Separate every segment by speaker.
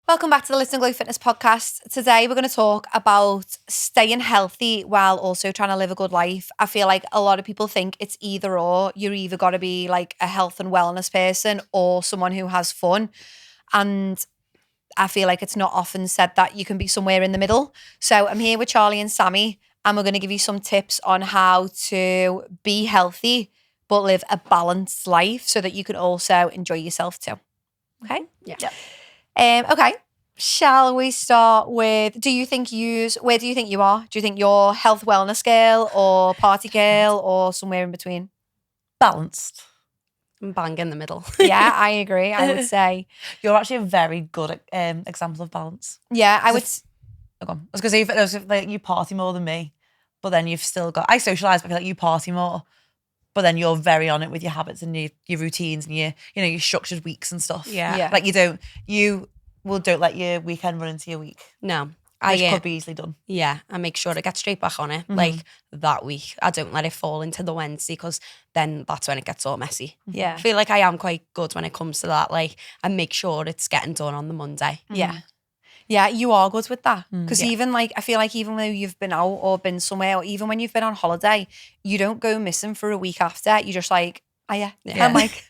Speaker 1: Welcome back to the Listen Glow Fitness podcast. Today we're going to talk about staying healthy while also trying to live a good life. I feel like a lot of people think it's either or. You're either got to be like a health and wellness person or someone who has fun. And I feel like it's not often said that you can be somewhere in the middle. So I'm here with Charlie and Sammy, and we're going to give you some tips on how to be healthy but live a balanced life so that you can also enjoy yourself too. Okay?
Speaker 2: Yeah.
Speaker 1: Okay. Shall we start with, where do you think you are? Do you think you're health wellness girl or party girl or somewhere in between?
Speaker 2: Balanced. Bang in the middle.
Speaker 1: Yeah, I agree. I would say.
Speaker 3: You're actually a very good example of balance.
Speaker 1: Yeah, I would.
Speaker 3: I was going to say, like, you party more than me, but then you've still got, I socialise, but I feel like you party more, but then you're very on it with your habits and your routines and your structured weeks and stuff.
Speaker 2: Yeah.
Speaker 3: Like you don't let your weekend run into your week.
Speaker 2: No.
Speaker 3: Which could be easily done.
Speaker 2: Yeah, I make sure to get straight back on it, like that week. I don't let it fall into the Wednesday because then that's when it gets all messy.
Speaker 1: Yeah.
Speaker 2: I feel like I am quite good when it comes to that, like, I make sure it's getting done on the Monday.
Speaker 1: Yeah. Yeah, you are good with that. Because even like, I feel like even when you've been out or been somewhere, or even when you've been on holiday, you don't go missing for a week after. You're just like, oh yeah. I'm like,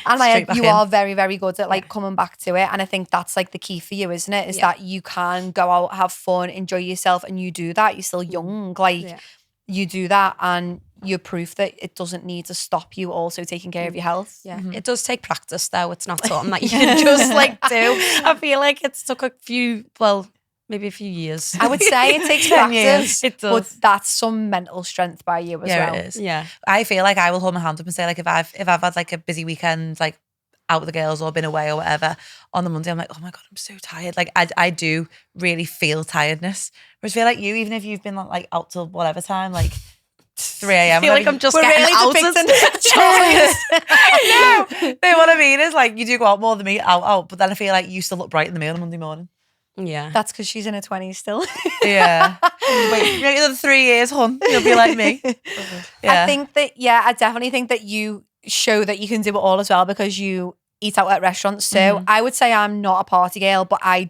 Speaker 1: and like, you are very, very good at like coming back to it. And I think that's like the key for you, isn't it? Is that you can go out, have fun, enjoy yourself, and you do that. You're still young. Like you do that and you're proof that it doesn't need to stop you also taking care of your health.
Speaker 2: Yeah. It does take practice though. It's not something that you can just like do. I feel like it's took maybe a few years.
Speaker 1: I would say it takes practice.
Speaker 2: It does.
Speaker 1: But that's some mental strength by you as well.
Speaker 3: It is.
Speaker 2: Yeah.
Speaker 3: I feel like I will hold my hand up and say, like, if I've had like a busy weekend, like out with the girls or been away or whatever, on the Monday I'm like, oh my God, I'm so tired. Like I do really feel tiredness. Whereas I feel like you, even if you've been like out till whatever time, like 3 a.m.
Speaker 2: I feel like I'm just getting out.
Speaker 1: No,
Speaker 3: what I mean is, like, you do go out more than me, out, but then I feel like you still look bright in the mirror on Monday morning.
Speaker 2: Yeah.
Speaker 1: That's because she's in her 20s still.
Speaker 3: Yeah. Wait, another 3 years, hon. You'll be like me. Yeah.
Speaker 1: I definitely think that you show that you can do it all as well because you eat out at restaurants too. I would say I'm not a party girl, but I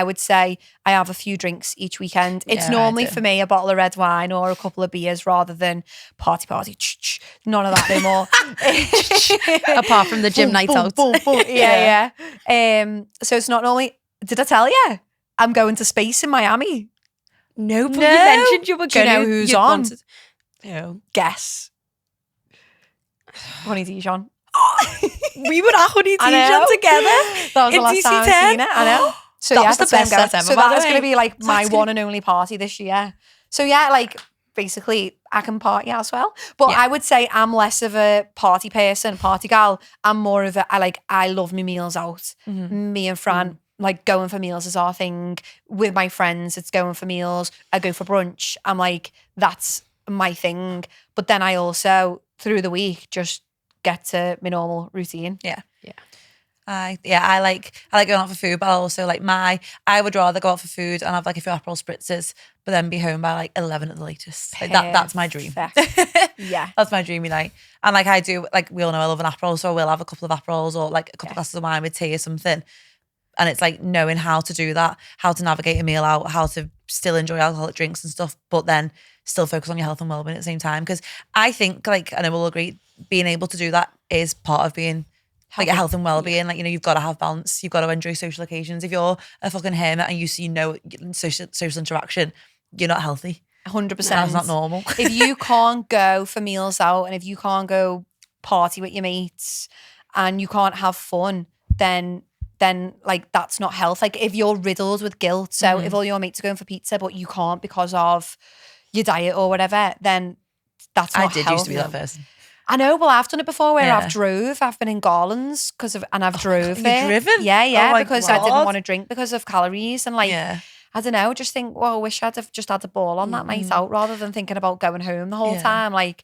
Speaker 1: would say I have a few drinks each weekend. It's normally for me a bottle of red wine or a couple of beers rather than party. None of that anymore.
Speaker 2: Apart from the gym night out.
Speaker 1: Yeah. So it's not normally, did I tell you? I'm going to Space in Miami.
Speaker 2: No, but you mentioned you were
Speaker 1: Do you
Speaker 2: going
Speaker 1: know who's on?
Speaker 2: No.
Speaker 1: Guess. Honey Dijon.
Speaker 2: We were at Honey
Speaker 1: I know.
Speaker 2: Dijon together.
Speaker 1: That was the last time I've seen it. I know. So
Speaker 2: That was the best set ever,
Speaker 1: So
Speaker 2: by
Speaker 1: that
Speaker 2: the
Speaker 1: was
Speaker 2: way.
Speaker 1: going to be like my one and only party this year. So yeah, like basically I can party as well. But I would say I'm less of a party person, party gal. I'm more of I love my meals out. Me and Fran, like going for meals is our thing. With my friends, it's going for meals. I go for brunch. I'm like, that's my thing. But then I also, through the week, just get to my normal routine.
Speaker 3: Yeah. I like going out for food, but also like I would rather go out for food and have like a few Aperol spritzers, but then be home by like 11 at the latest. Like that's my dream.
Speaker 1: Yeah.
Speaker 3: That's my dreamy night. And like I do, like we all know I love an Aperol, so I will have a couple of Aperols or like a couple of glasses of wine with tea or something. And it's like knowing how to do that, how to navigate a meal out, how to still enjoy alcoholic drinks and stuff, but then still focus on your health and well-being at the same time. Because I think, like, and I will agree, being able to do that is part of being like a health and well-being. Like, you've got to have balance. You've got to enjoy social occasions. If you're a fucking hermit and you see social interaction, you're not healthy.
Speaker 1: 100%.
Speaker 3: That's not normal.
Speaker 1: If you can't go for meals out and if you can't go party with your mates and you can't have fun, then like that's not health. Like if you're riddled with guilt, so if all your mates are going for pizza but you can't because of your diet or whatever, then that's not health.
Speaker 3: I used to be that person.
Speaker 1: I know, well, I've done it before where I've been in Garland's and I've drove there.
Speaker 3: You've driven?
Speaker 1: Yeah, because I didn't want to drink because of calories and like, I don't know, just think, well, I wish I'd have just had a ball on that night out rather than thinking about going home the whole time. Like,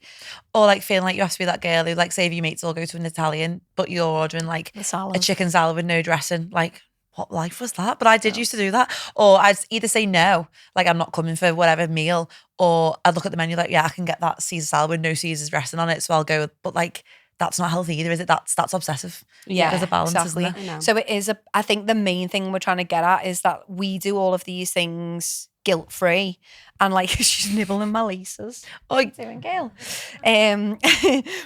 Speaker 3: or like feeling like you have to be that girl who, like, say if your mates all go to an Italian, but you're ordering like a chicken salad with no dressing. Like, what life was that? But I did used to do that. Or I'd either say no, like I'm not coming for whatever meal, or I'd look at the menu like, yeah, I can get that Caesar salad with no Caesar's dressing on it, so I'll go. But like, that's not healthy either, is it? That's obsessive.
Speaker 2: Yeah,
Speaker 3: There's a balance,
Speaker 1: exactly.
Speaker 3: isn't there?
Speaker 2: I know.
Speaker 1: So it is I think the main thing we're trying to get at is that we do all of these things guilt-free, and like she's nibbling my laces.
Speaker 3: Oh,
Speaker 1: Doing Gail.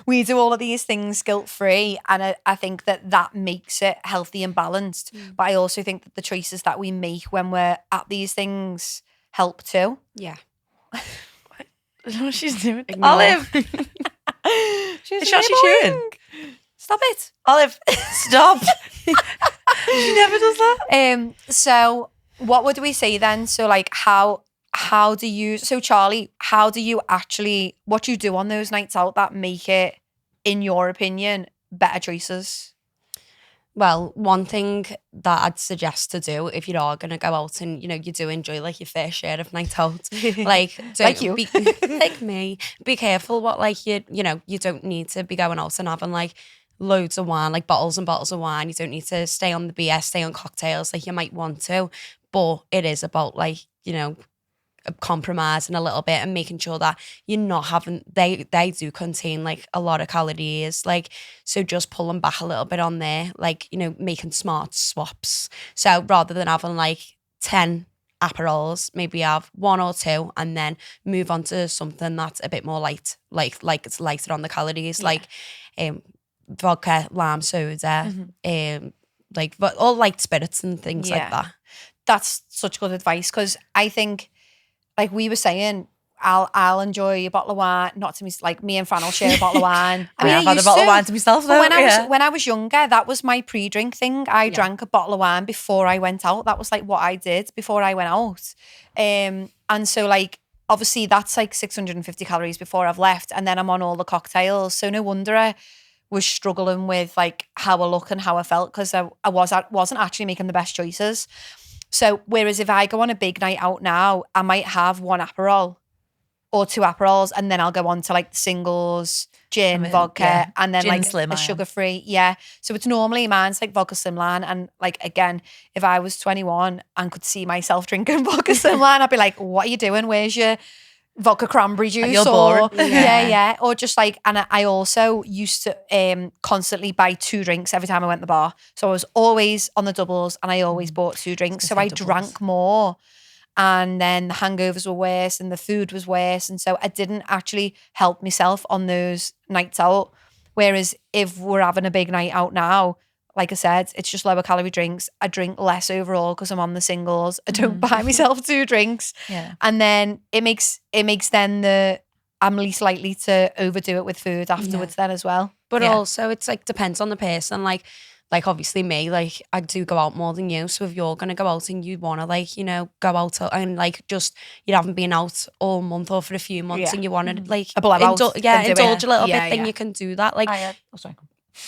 Speaker 1: We do all of these things guilt-free, and I think that makes it healthy and balanced. But I also think that the choices that we make when we're at these things help too.
Speaker 2: Yeah.
Speaker 3: I don't know what she's doing.
Speaker 2: Ignore.
Speaker 3: Olive,
Speaker 1: She's
Speaker 3: is she chewing?
Speaker 1: Stop it.
Speaker 3: Olive, stop. She never does that.
Speaker 1: So what would we say then? So like how do you, so Charlie, how do you actually, what do you do on those nights out that make it, in your opinion, better choices?
Speaker 2: Well, one thing that I'd suggest to do if you are going to go out and, you do enjoy like your fair share of night out, like, don't
Speaker 1: Like you.
Speaker 2: be, like me, be careful what like you don't need to be going out and having like loads of wine, like bottles and bottles of wine. You don't need to stay on the beer, stay on cocktails like you might want to, but it is about like, compromising a little bit and making sure that you're not having, they do contain like a lot of calories, like, so just pulling back a little bit on there, like, making smart swaps. So rather than having like 10 Aperols, maybe have 1 or 2 and then move on to something that's a bit more light, like it's lighter on the calories, like vodka, lime soda, like all light spirits and things like that.
Speaker 1: That's such good advice, because I think, like we were saying, I'll enjoy a bottle of wine. Not to me, like me and Fran will share a bottle of wine.
Speaker 3: I mean, I've had a bottle of wine to myself though.
Speaker 1: But when I was younger, that was my pre-drink thing. I drank a bottle of wine before I went out. That was like what I did before I went out. And so like, obviously that's like 650 calories before I've left, and then I'm on all the cocktails. So no wonder I was struggling with like how I look and how I felt, because I wasn't actually making the best choices. So whereas if I go on a big night out now, I might have 1 Aperol or 2 Aperols, and then I'll go on to like the singles, gin, vodka, and then
Speaker 3: Gin
Speaker 1: like
Speaker 3: Slim,
Speaker 1: a sugar-free. Yeah. So it's normally, mine's like vodka Slimline. And like, again, if I was 21 and could see myself drinking vodka Slimline, I'd be like, what are you doing? Where's your vodka cranberry juice?
Speaker 3: You're boring.
Speaker 1: Yeah. Or just like, and I also used to constantly buy 2 drinks every time I went to the bar. So I was always on the doubles, and I always bought 2 drinks. So I drank more, and then the hangovers were worse and the food was worse. And so I didn't actually help myself on those nights out. Whereas if we're having a big night out now, like I said, it's just lower calorie drinks. I drink less overall because I'm on the singles. I don't buy myself 2 drinks.
Speaker 3: Yeah.
Speaker 1: And then it makes then I'm least likely to overdo it with food afterwards then as well.
Speaker 2: But also it's like depends on the person. Like obviously me, like I do go out more than you. So if you're gonna go out and you wanna like, go out and like just you haven't been out all month or for a few months and you wanna like
Speaker 1: A blowout
Speaker 2: indulge a little bit, then you can do that. Like
Speaker 3: Sorry.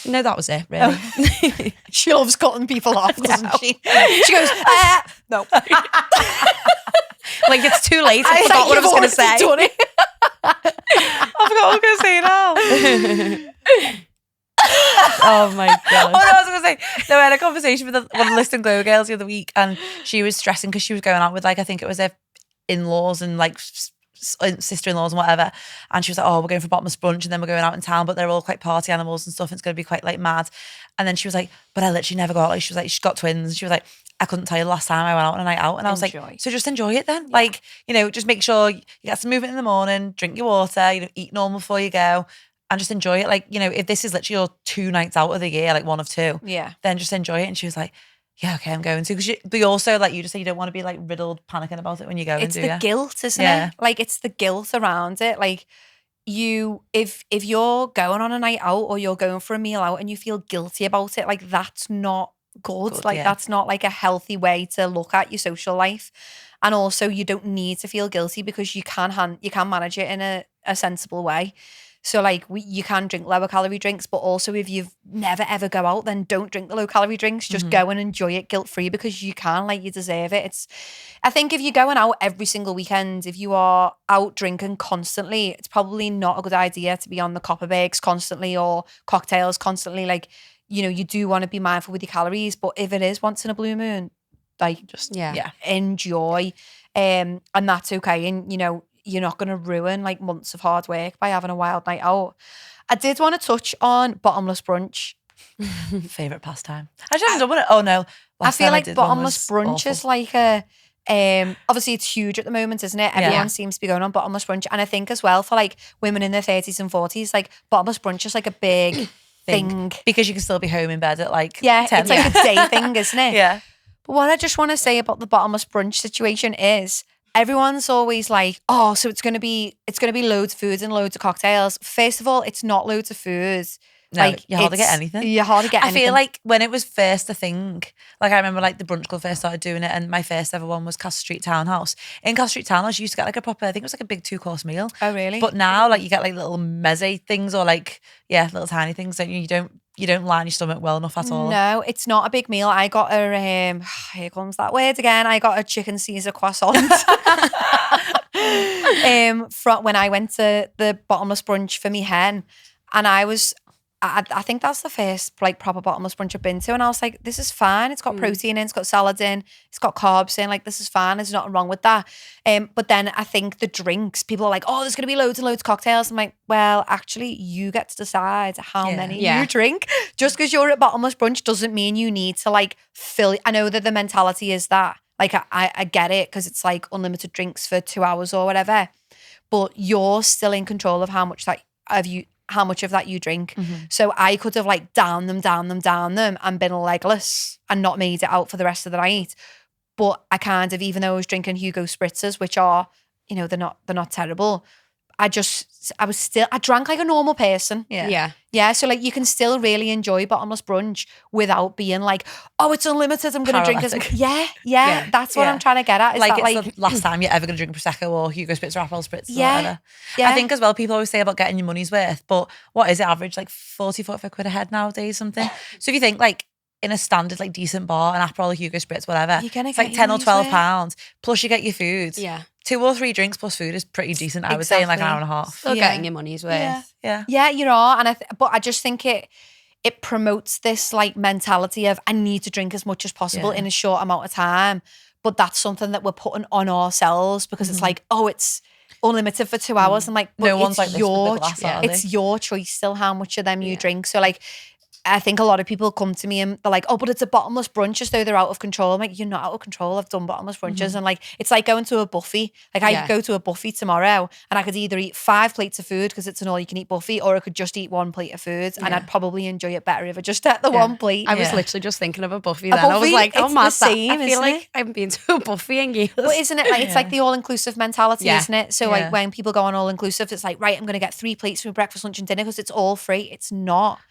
Speaker 2: no, that was it, really.
Speaker 1: She loves cutting people off, doesn't she? She goes, no.
Speaker 2: Like it's too late. I forgot what I was going to say.
Speaker 3: I forgot what I was going to say now.
Speaker 2: Oh my God.
Speaker 3: Oh no, I was going to say, no, I had a conversation with one of the List and Glow girls the other week, and she was stressing because she was going out with like, I think it was her in-laws and like sister-in-laws and whatever, and she was like, oh, we're going for bottomless brunch and then we're going out in town, but they're all quite party animals and stuff, and it's going to be quite like mad. And then she was like, but I literally never go out. Like, she was like, she's got twins, she was like, I couldn't tell you the last time I went out on a night out. And I was like, so just enjoy it then. Like, just make sure you get some movement in the morning, drink your water, eat normal before you go, and just enjoy it. Like, if this is literally your 2 nights out of the year, like 1 of 2, then just enjoy it. And she was like, yeah, okay, I'm going to. But you also, like you just say, you don't want to be like riddled, panicking about it when you go.
Speaker 1: It's the guilt, isn't it? Like, it's the guilt around it. Like, if you're going on a night out or you're going for a meal out and you feel guilty about it, like that's not good. Like that's not like a healthy way to look at your social life. And also, you don't need to feel guilty because you can manage it in a sensible way. So like you can drink lower calorie drinks, but also if you've never ever go out, then don't drink the low calorie drinks. Just go and enjoy it guilt free, because you can, like, you deserve it. I think if you're going out every single weekend, if you are out drinking constantly, it's probably not a good idea to be on the Copperbergs constantly or cocktails constantly. Like, you do want to be mindful with your calories, but if it is once in a blue moon, like just enjoy, and that's okay. And you're not going to ruin like months of hard work by having a wild night out. I did want to touch on bottomless brunch.
Speaker 3: Favorite pastime. I haven't done it. Oh no.
Speaker 1: I feel like
Speaker 3: did one
Speaker 1: bottomless
Speaker 3: was
Speaker 1: brunch
Speaker 3: awful.
Speaker 1: is like a obviously it's huge at the moment, isn't it? Everyone seems to be going on bottomless brunch, and I think as well for like women in their 30s and 40s, like bottomless brunch is like a big thing
Speaker 3: because you can still be home in bed at like 10.
Speaker 1: it's like a day thing, isn't it?
Speaker 3: Yeah.
Speaker 1: But what I just want to say about the bottomless brunch situation is everyone's always like, oh, so it's gonna be loads of foods and loads of cocktails. First of all, it's not loads of foods.
Speaker 3: No,
Speaker 1: Like
Speaker 3: you hardly get anything.
Speaker 1: You hardly get anything.
Speaker 3: I feel like when it was first a thing, like I remember like the brunch club first started doing it, and my first ever one was Castle Street Townhouse. In Castle Street Townhouse, you used to get like a proper, I think it was like a big 2-course meal.
Speaker 1: Oh really?
Speaker 3: But now like you get like little meze things or like, little tiny things, don't you? You don't line your stomach well enough at all.
Speaker 1: No, it's not a big meal. I got a here comes that word again. I got a chicken Caesar croissant. From when I went to the bottomless brunch for me hen, and I think that's the first like proper bottomless brunch I've been to, and I was like, this is fine. It's got protein in, it's got salads in, it's got carbs in. Like this is fine. There's nothing wrong with that. But then I think the drinks, people are like, oh, there's gonna be loads and loads of cocktails. I'm like, well, actually, you get to decide how many you drink. Just because you're at bottomless brunch doesn't mean you need to like fill. I know that the mentality is that. Like I get it because it's like unlimited drinks for 2 hours or whatever, but you're still in control of how much of that you drink. So I could have like downed them and been legless and not made it out for the rest of the night. But I kind of, even though I was drinking Hugo Spritzers, which are, they're not terrible. I drank like a normal person. Yeah. So like you can still really enjoy bottomless brunch without being like, oh, it's unlimited. I'm going to drink as much. Yeah. That's what I'm trying to get at. Is
Speaker 3: like
Speaker 1: that,
Speaker 3: it's the last time you're ever going to drink Prosecco or Hugo Spritz or Aperol Spritz or
Speaker 1: Yeah.
Speaker 3: whatever.
Speaker 1: Yeah.
Speaker 3: I think as well, people always say about getting your money's worth, but what is it average? Like 40, 45 quid a head nowadays, something. So if you think like in a standard like decent bar, an Aperol or Hugo Spritz, whatever,
Speaker 1: You're gonna
Speaker 3: it's
Speaker 1: get
Speaker 3: like
Speaker 1: your
Speaker 3: 10 or
Speaker 1: money's
Speaker 3: 12
Speaker 1: worth.
Speaker 3: pounds. Plus you get your food.
Speaker 2: Yeah.
Speaker 3: 2 or 3 drinks plus food is pretty decent, I would say, in like an hour and a half.
Speaker 2: Still getting your money's worth.
Speaker 3: Yeah.
Speaker 1: Yeah, you are. And but I just think it promotes this like mentality of I need to drink as much as possible in a short amount of time. But that's something that we're putting on ourselves because it's like, oh, it's unlimited for 2 hours. I'm like, but
Speaker 3: No one's
Speaker 1: it's
Speaker 3: like this with the glass, are
Speaker 1: it's
Speaker 3: they?
Speaker 1: your choice still how much of them you drink. So like I think a lot of people come to me and they're like, oh, but it's a bottomless brunch as though they're out of control. I'm like, you're not out of control. I've done bottomless brunches. And like, it's like going to a buffet. Like I could go to a buffet tomorrow and I could either eat 5 plates of food because it's an all you can eat buffet, or I could just eat 1 plate of food and I'd probably enjoy it better if I just ate the 1 plate.
Speaker 2: I was literally just thinking of a buffet
Speaker 1: A
Speaker 2: then. I was
Speaker 1: buffet,
Speaker 2: like, oh
Speaker 1: it's
Speaker 2: my,
Speaker 1: the same,
Speaker 2: I feel
Speaker 1: isn't
Speaker 2: like
Speaker 1: it?
Speaker 2: I haven't been to a buffet in years.
Speaker 1: But isn't it like, it's like the all-inclusive mentality,
Speaker 2: Yeah.
Speaker 1: isn't it? So like when people go on all-inclusive, it's like, right, I'm going to get 3 plates for breakfast, lunch and dinner because it's all free. It's not.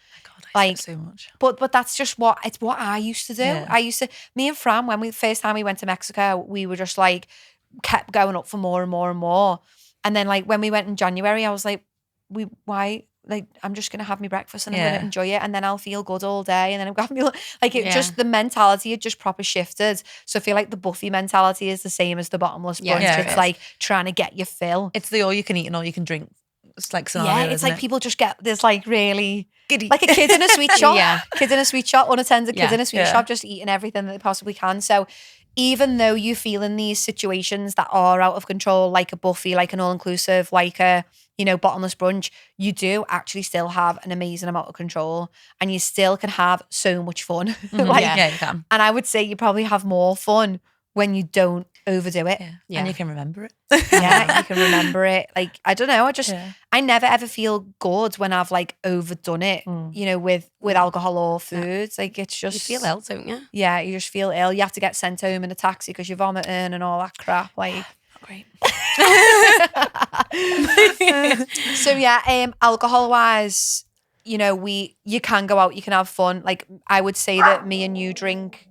Speaker 3: Like so much.
Speaker 1: But that's just what I used to do. Me and Fran, when first time we went to Mexico, we were just like kept going up for more and more and more. And then like when we went in January, I was like, I'm just gonna have my breakfast and I'm gonna enjoy it, and then I'll feel good all day, and then I'm gonna be like just the mentality had just proper shifted. So I feel like the buffet mentality is the same as the bottomless brunch. It's like trying to get your fill.
Speaker 3: It's the all you can eat and all you can drink. It's like scenario,
Speaker 1: It's like people just get this like really
Speaker 3: giddy,
Speaker 1: like a kid in a sweet shop.
Speaker 2: Yeah.
Speaker 1: Kid in a sweet shop, unattended kid in a sweet
Speaker 3: Yeah.
Speaker 1: shop, just eating everything that they possibly can. So even though you feel in these situations that are out of control, like a buffet, like an all-inclusive, like a, bottomless brunch, you do actually still have an amazing amount of control and you still can have so much fun.
Speaker 3: you can.
Speaker 1: And I would say you probably have more fun when you don't overdo it.
Speaker 2: Yeah.
Speaker 3: And you can remember it.
Speaker 1: You can remember it. Like, I don't know. I never ever feel good when I've like overdone it, with alcohol or foods. Like it's just.
Speaker 2: You feel ill, don't you?
Speaker 1: Yeah, you just feel ill. You have to get sent home in a taxi because you're vomiting and all that crap. Like,
Speaker 3: Not great.
Speaker 1: so yeah, alcohol wise, you can go out, you can have fun. Like I would say that me and you drink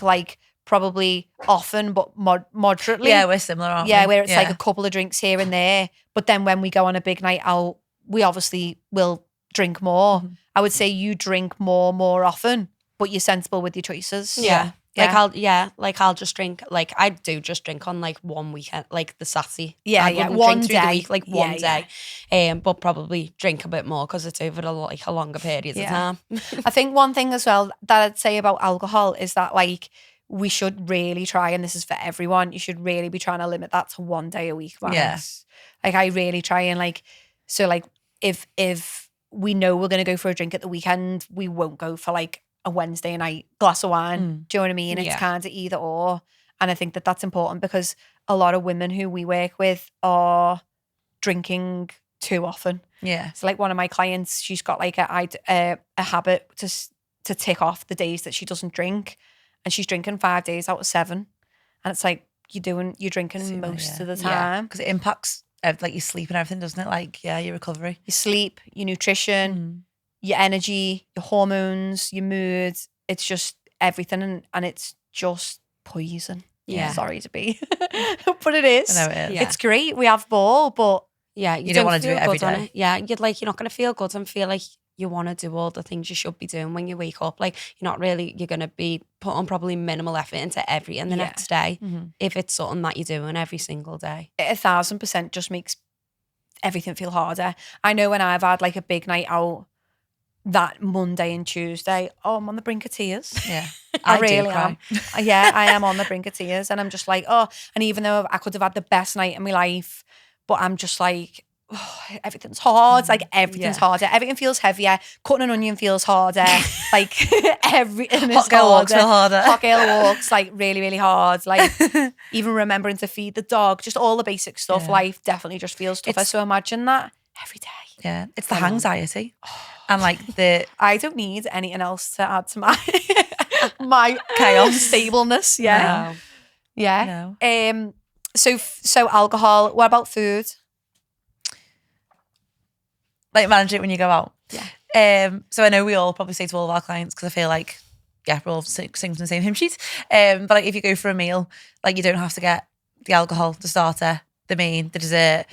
Speaker 1: like probably often, but moderately.
Speaker 3: Yeah, we're similar, aren't we?
Speaker 1: Yeah, where it's like a couple of drinks here and there. But then when we go on a big night out, we obviously will drink more. I would say you drink more often, but you're sensible with your choices.
Speaker 2: Yeah.
Speaker 1: Yeah.
Speaker 2: I'll just drink, like I do just drink on like one weekend, like the Saturday.
Speaker 1: Yeah,
Speaker 2: I
Speaker 1: yeah,
Speaker 2: wouldn't
Speaker 1: one
Speaker 2: drink through the
Speaker 1: day.
Speaker 2: week, like
Speaker 1: Yeah,
Speaker 2: one
Speaker 1: yeah.
Speaker 2: day. But probably drink a bit more because it's over a longer period of time.
Speaker 1: I think one thing as well that I'd say about alcohol is that like we should really try, and this is for everyone, you should really be trying to limit that to 1 day a week max.
Speaker 3: Yeah.
Speaker 1: Like I really try and like, so like if we know we're going to go for a drink at the weekend, we won't go for like a Wednesday night glass of wine. Do you know what I mean? It's
Speaker 2: Yeah.
Speaker 1: kind of either or. And I think that that's important because a lot of women who we work with are drinking too often.
Speaker 3: Yeah.
Speaker 1: So like one of my clients, she's got like a habit to tick off the days that she doesn't drink, and she's drinking 5 days out of 7, and it's like you're drinking most of the time
Speaker 3: because it impacts like your sleep and everything, doesn't it? Like your recovery,
Speaker 1: your sleep, your nutrition, your energy, your hormones, your mood. It's just everything, and it's just poison.
Speaker 2: Yeah.
Speaker 1: Sorry to be, but it is.
Speaker 3: I know it is.
Speaker 2: Yeah.
Speaker 1: It's great. We have ball, but
Speaker 2: Yeah,
Speaker 3: You don't wanna do
Speaker 2: feel
Speaker 3: it every
Speaker 2: good on
Speaker 3: day.
Speaker 2: it. Yeah, you're not going to feel good and feel like you want to do all the things you should be doing when you wake up. Like you're going to be putting probably minimal effort into everything the next day if it's something that you're doing every single day.
Speaker 1: 1,000% just makes everything feel harder. I know when I've had like a big night out that Monday and Tuesday, I'm on the brink of tears.
Speaker 3: Yeah.
Speaker 1: I
Speaker 3: do
Speaker 1: really
Speaker 3: cry.
Speaker 1: am. Yeah, I am on the brink of tears, and I'm just like, and even though I could have had the best night in my life, but I'm just like, everything's hard. Like everything's harder. Everything feels heavier. Cutting an onion feels harder. Like everything is
Speaker 3: Hot girl walks feel harder.
Speaker 1: Hot girl walks like really, really hard. Like even remembering to feed the dog, just all the basic stuff.
Speaker 3: Yeah.
Speaker 1: Life definitely just feels tougher. So imagine that every day.
Speaker 3: Yeah, it's the anxiety and like the
Speaker 1: I don't need anything else to add to my my
Speaker 3: chaos.
Speaker 1: stableness. Yeah,
Speaker 2: No.
Speaker 1: yeah.
Speaker 3: No.
Speaker 1: So alcohol. What about food?
Speaker 3: Like manage it when you go out.
Speaker 1: Yeah.
Speaker 3: So I know we all probably say to all of our clients, because I feel like we're all singing from the same hymn sheet. But like if you go for a meal, like you don't have to get the alcohol, the starter, the main, the dessert,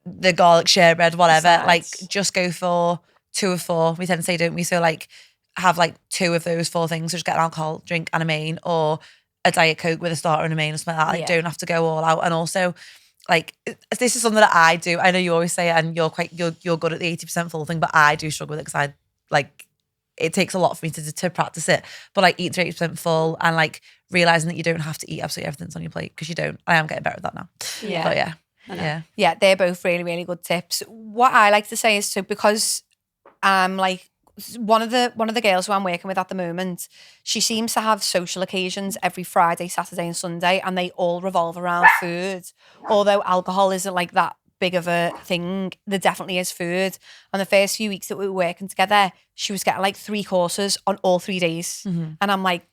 Speaker 3: the garlic sherbet, whatever.
Speaker 1: Besides.
Speaker 3: Like just go for 2 of 4. We tend to say, don't we? So like have like 2 of those 4 things. So just get an alcohol drink and a main, or a Diet Coke with a starter and a main or something like that. Like don't have to go all out. And also like this is something that I do. I know you always say it, and you're good at the 80% full thing, but I do struggle with it because I like it takes a lot for me to practice it. But like eat to 80% full, and like realizing that you don't have to eat absolutely everything that's on your plate, because you don't. I am getting better at that now.
Speaker 2: Yeah.
Speaker 3: But yeah.
Speaker 1: Yeah, they're both really, really good tips. What I like to say is, so because I'm like one of the girls who I'm working with at the moment, she seems to have social occasions every Friday, Saturday and Sunday, and they all revolve around food. Although alcohol isn't like that big of a thing, there definitely is food. And the first few weeks that we were working together, she was getting like 3 courses on all 3 days. And I'm like,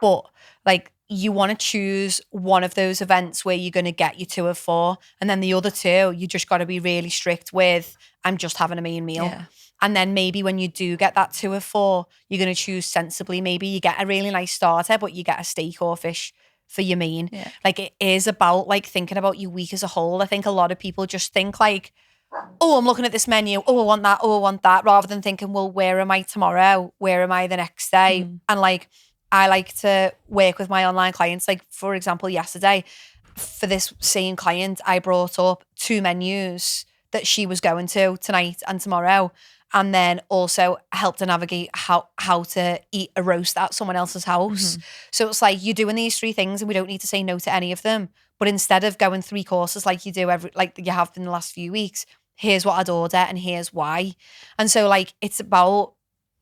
Speaker 1: but like you want to choose one of those events where you're going to get your 2 of 4, and then the other 2, you just got to be really strict with, I'm just having a main meal.
Speaker 3: Yeah.
Speaker 1: And then maybe when you do get that 2 of 4, you're going to choose sensibly. Maybe you get a really nice starter, but you get a steak or fish for your main.
Speaker 3: Yeah.
Speaker 1: Like it is about like thinking about your week as a whole. I think a lot of people just think like, oh, I'm looking at this menu. Oh, I want that. Oh, I want that. Rather than thinking, well, where am I tomorrow? Where am I the next day? And like, I like to work with my online clients. Like, for example, yesterday, for this same client, I brought up 2 menus that she was going to tonight and tomorrow, and then also helped her navigate how to eat a roast at someone else's house. So it's like you're doing these 3 things, and we don't need to say no to any of them. But instead of going 3 courses like you do like you have been the last few weeks, here's what I'd order and here's why. And so like it's about,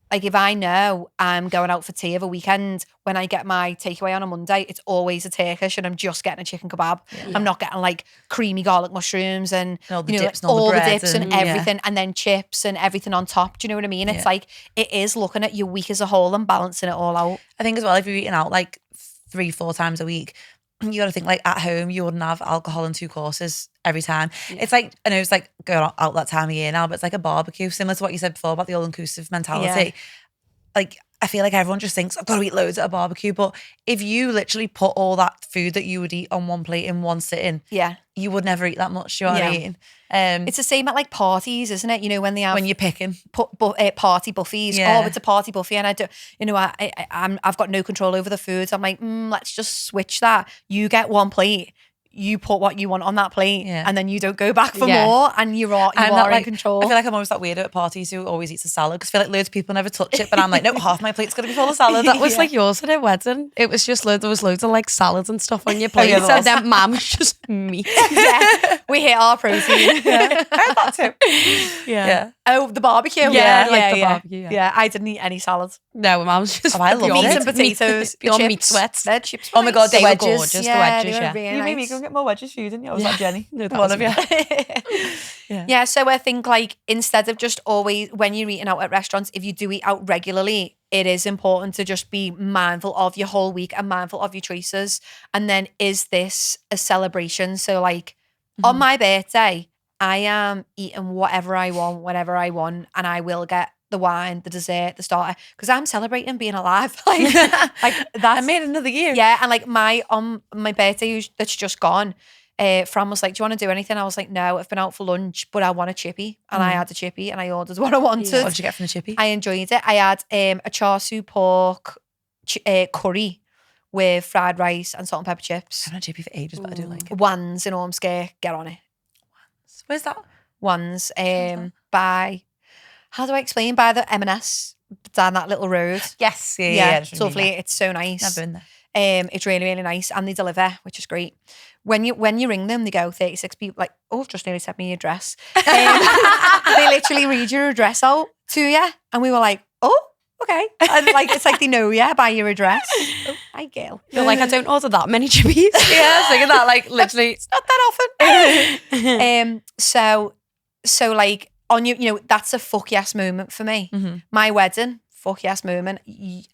Speaker 1: like if I know I'm going out for tea of a weekend, when I get my takeaway on a Monday, it's always a Turkish, and I'm just getting a chicken kebab. I'm not getting like creamy garlic mushrooms and
Speaker 3: all the
Speaker 1: you know,
Speaker 3: dips and all the
Speaker 1: all the
Speaker 3: bread
Speaker 1: dips and
Speaker 3: and-
Speaker 1: everything, and then chips and everything on top. Do you know what I mean? It's like it is looking at your week as a whole and balancing it all out.
Speaker 3: I think as well, if you're eating out like 3-4 times a week, you got to think like at home you wouldn't have alcohol and 2 courses every time. It's like, I know it's like going out that time of year now, but it's like a barbecue, similar to what you said before about the all-inclusive mentality. Like I feel like everyone just thinks I've got to eat loads at a barbecue, but if you literally put all that food that you would eat on one plate in one sitting, you would never eat that much. Do you know what I mean?
Speaker 1: It's the same at like parties, isn't it? You know, when they have
Speaker 3: when you're picking
Speaker 1: party buffets.
Speaker 3: Yeah.
Speaker 1: Oh, it's a party buffet, and I do. You know, I've got no control over the foods. I'm like, let's just switch that. You get one plate. you put what you want on that plate
Speaker 3: Yeah.
Speaker 1: and then you don't go back for
Speaker 2: Yeah.
Speaker 1: more, and you are in control.
Speaker 3: I feel like I'm always that weirdo at parties who always eats a salad because I feel like loads of people never touch it, but I'm like, no, half my plate's gonna be full of salad.
Speaker 2: That was like yours at a wedding. It was just there was loads of like salads and stuff on your plate.
Speaker 3: yeah, there
Speaker 2: and then mum was just meat.
Speaker 1: Yeah, we hit our protein.
Speaker 3: I had that too. Yeah.
Speaker 1: Oh, the barbecue.
Speaker 2: Yeah, like the barbecue, yeah.
Speaker 1: I didn't eat any salads.
Speaker 2: No, mum's just
Speaker 3: I love
Speaker 2: pure
Speaker 3: it.
Speaker 1: Meat and potatoes,
Speaker 2: pure
Speaker 1: chips.
Speaker 2: meat sweats.
Speaker 1: Their chips.
Speaker 3: Oh my God,
Speaker 1: they
Speaker 3: the
Speaker 1: were
Speaker 3: wedges.
Speaker 1: gorgeous.
Speaker 2: The
Speaker 1: Yeah,
Speaker 2: wedges,
Speaker 1: they were
Speaker 2: yeah.
Speaker 1: really
Speaker 3: You made me
Speaker 1: nice.
Speaker 3: go get more wedges for you, didn't you? I was like, Jenny.
Speaker 2: No, that
Speaker 3: One
Speaker 2: was
Speaker 3: of you.
Speaker 1: Yeah, so I think like instead of just always when you're eating out at restaurants, if you do eat out regularly, it is important to just be mindful of your whole week and mindful of your choices. And then is this a celebration? So like on my birthday, I am eating whatever I want, whenever I want, and I will get the wine, the dessert, the starter, because I'm celebrating being alive. Like that's
Speaker 3: I made another year.
Speaker 1: yeah, and like my birthday that's just gone, Fran was like, "Do you want to do anything?" I was like, "No, I've been out for lunch, but I want a chippy," and I had a chippy, and I ordered what I wanted.
Speaker 3: What did you get from the chippy?
Speaker 1: I enjoyed it. I had a char siu pork curry with fried rice and salt and pepper chips.
Speaker 3: I've had a chippy for ages, but I do like it.
Speaker 1: Ones in Ormskirk, get on it.
Speaker 3: Where's that?
Speaker 1: Ones by, how do I explain? By the M&S down that little road.
Speaker 3: Yes. Yeah.
Speaker 1: Yeah,
Speaker 3: Just
Speaker 1: it's lovely.
Speaker 3: remember.
Speaker 1: It's so nice.
Speaker 3: Never been there.
Speaker 1: It's really, really nice, and they deliver, which is great. When you ring them, they go 36 people. Like, oh, I've just nearly said me address. They literally read your address out to you, and we were like, oh, okay. And like it's like they know you by your address. Oh, hi, girl.
Speaker 2: You're like, I don't order that many chippies.
Speaker 3: Yeah, I was thinking that, like, literally, it's not that often.
Speaker 1: So like on you, that's a fuck yes moment for me. My wedding, fuck yes moment.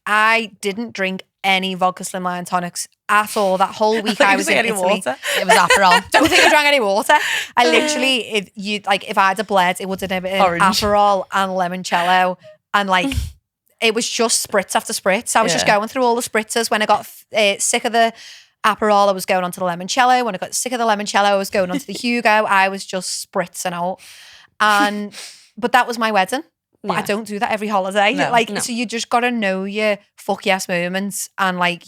Speaker 1: I didn't drink any vodka slimline tonics at all that whole week. I was in
Speaker 3: any
Speaker 1: Italy.
Speaker 3: water.
Speaker 2: It was Aperol.
Speaker 1: Don't think I drank any water. I literally, if I had a bled, it would have been
Speaker 3: Orange.
Speaker 1: Aperol and limoncello, and like it was just spritz after spritz. I was just
Speaker 3: Yeah.
Speaker 1: going through all the spritzers. When I got sick of the Aperol, I was going on to the limoncello. When I got sick of the limoncello, I was going on to the Hugo. I was just spritzing out, but that was my wedding. But I
Speaker 2: Yeah.
Speaker 1: don't do that every holiday.
Speaker 3: No,
Speaker 1: So you just gotta know your fuck yes moments, and like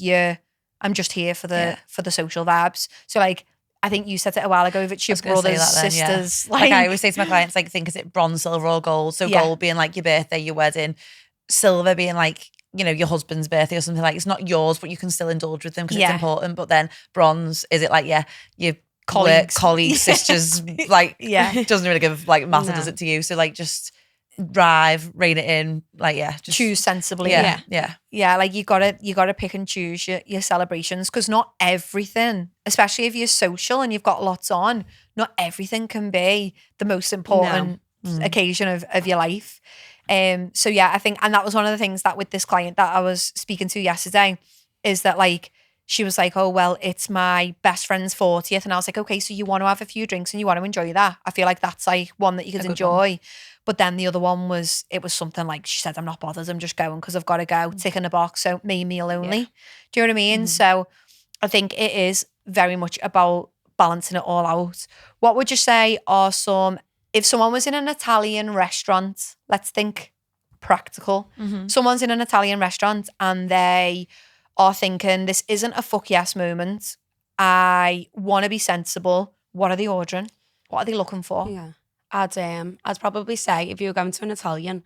Speaker 1: I'm just here for the social vibes. So like I think you said it a while ago, if it's your
Speaker 3: was gonna say
Speaker 1: brothers,
Speaker 3: that then, yeah.
Speaker 1: sisters,
Speaker 3: Like I always say to my clients, like, think is it bronze, silver, or gold? So
Speaker 1: Yeah.
Speaker 3: gold being like your birthday, your wedding, silver being like, you know, your husband's birthday or something. Like it's not yours, but you can still indulge with them because
Speaker 1: Yeah.
Speaker 3: it's important. But then bronze, is it like your
Speaker 1: Colleagues.
Speaker 3: colleagues, sisters, like
Speaker 1: Yeah.
Speaker 3: it doesn't really give like matter,
Speaker 2: No.
Speaker 3: does it to you? So like just drive, rein it in, like just
Speaker 1: choose sensibly.
Speaker 3: yeah.
Speaker 1: Like you gotta pick and choose your celebrations, because not everything, especially if you're social and you've got lots on, not everything can be the most important occasion of your life. So yeah, I think, and that was one of the things that with this client that I was speaking to yesterday, is that like she was like, oh well, it's my best friend's 40th, and I was like, okay, so you want to have a few drinks and you want to enjoy that. I feel like that's like one that you could enjoy. But then the other one was, it was something like, she said, I'm not bothered, I'm just going because I've got to go, tick in the box, so main meal only.
Speaker 3: Yeah.
Speaker 1: Do you know what I mean? So I think it is very much about balancing it all out. What would you say are some, if someone was in an Italian restaurant, let's think practical, someone's in an Italian restaurant and they are thinking, this isn't a fuck yes moment, I want to be sensible, what are they ordering? What are they looking for?
Speaker 2: Yeah. I'd probably say if you were going to an Italian,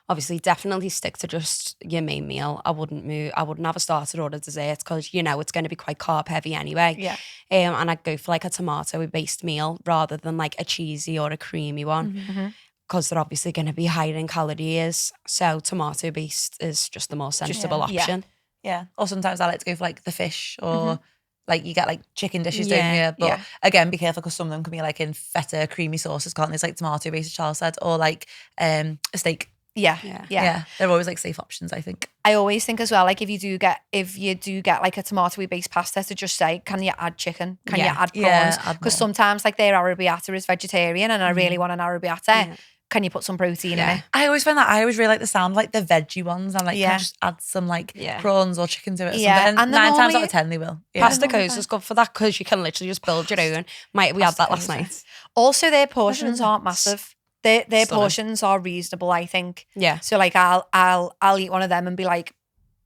Speaker 2: obviously definitely stick to just your main meal. I wouldn't have a starter or a dessert because you know it's going to be quite carb heavy anyway.
Speaker 1: Yeah.
Speaker 2: And I'd go for like a tomato based meal rather than like a cheesy or a creamy one because they're obviously going to be higher in calories. So tomato based is just the more sensible
Speaker 1: yeah.
Speaker 2: option.
Speaker 3: Yeah. Or sometimes I like to go for like the fish or like you get like chicken dishes, don't
Speaker 2: Yeah,
Speaker 3: you? But
Speaker 1: yeah.
Speaker 3: again, be careful because some of them can be like in feta, creamy sauces, can't they? It's like tomato based, as Charles said, or like a steak.
Speaker 1: Yeah.
Speaker 3: Yeah. They're always like safe options, I think.
Speaker 1: I always think as well, like if you do get like a tomato based pasta, to just say, can you add chicken? Can you add
Speaker 3: Yeah,
Speaker 1: prawns?
Speaker 3: add
Speaker 1: Because
Speaker 3: more.
Speaker 1: sometimes like their arrabbiata is vegetarian and I really want an arrabbiata. Can you put some protein in it?
Speaker 3: I always find that I always really like the sound of like the veggie ones. I'm like, can I just add some like prawns or chicken to it or
Speaker 1: Yeah,
Speaker 3: something? And
Speaker 1: and then
Speaker 3: 9 times out
Speaker 1: normally-
Speaker 3: of 10 they will. Yeah.
Speaker 2: Pasta coast is good for that because you can literally just build your own. We had that last night.
Speaker 1: Also, their portions aren't massive. Their
Speaker 2: Stunning.
Speaker 1: portions are reasonable, I think.
Speaker 2: Yeah.
Speaker 1: So like I'll eat one of them and be like,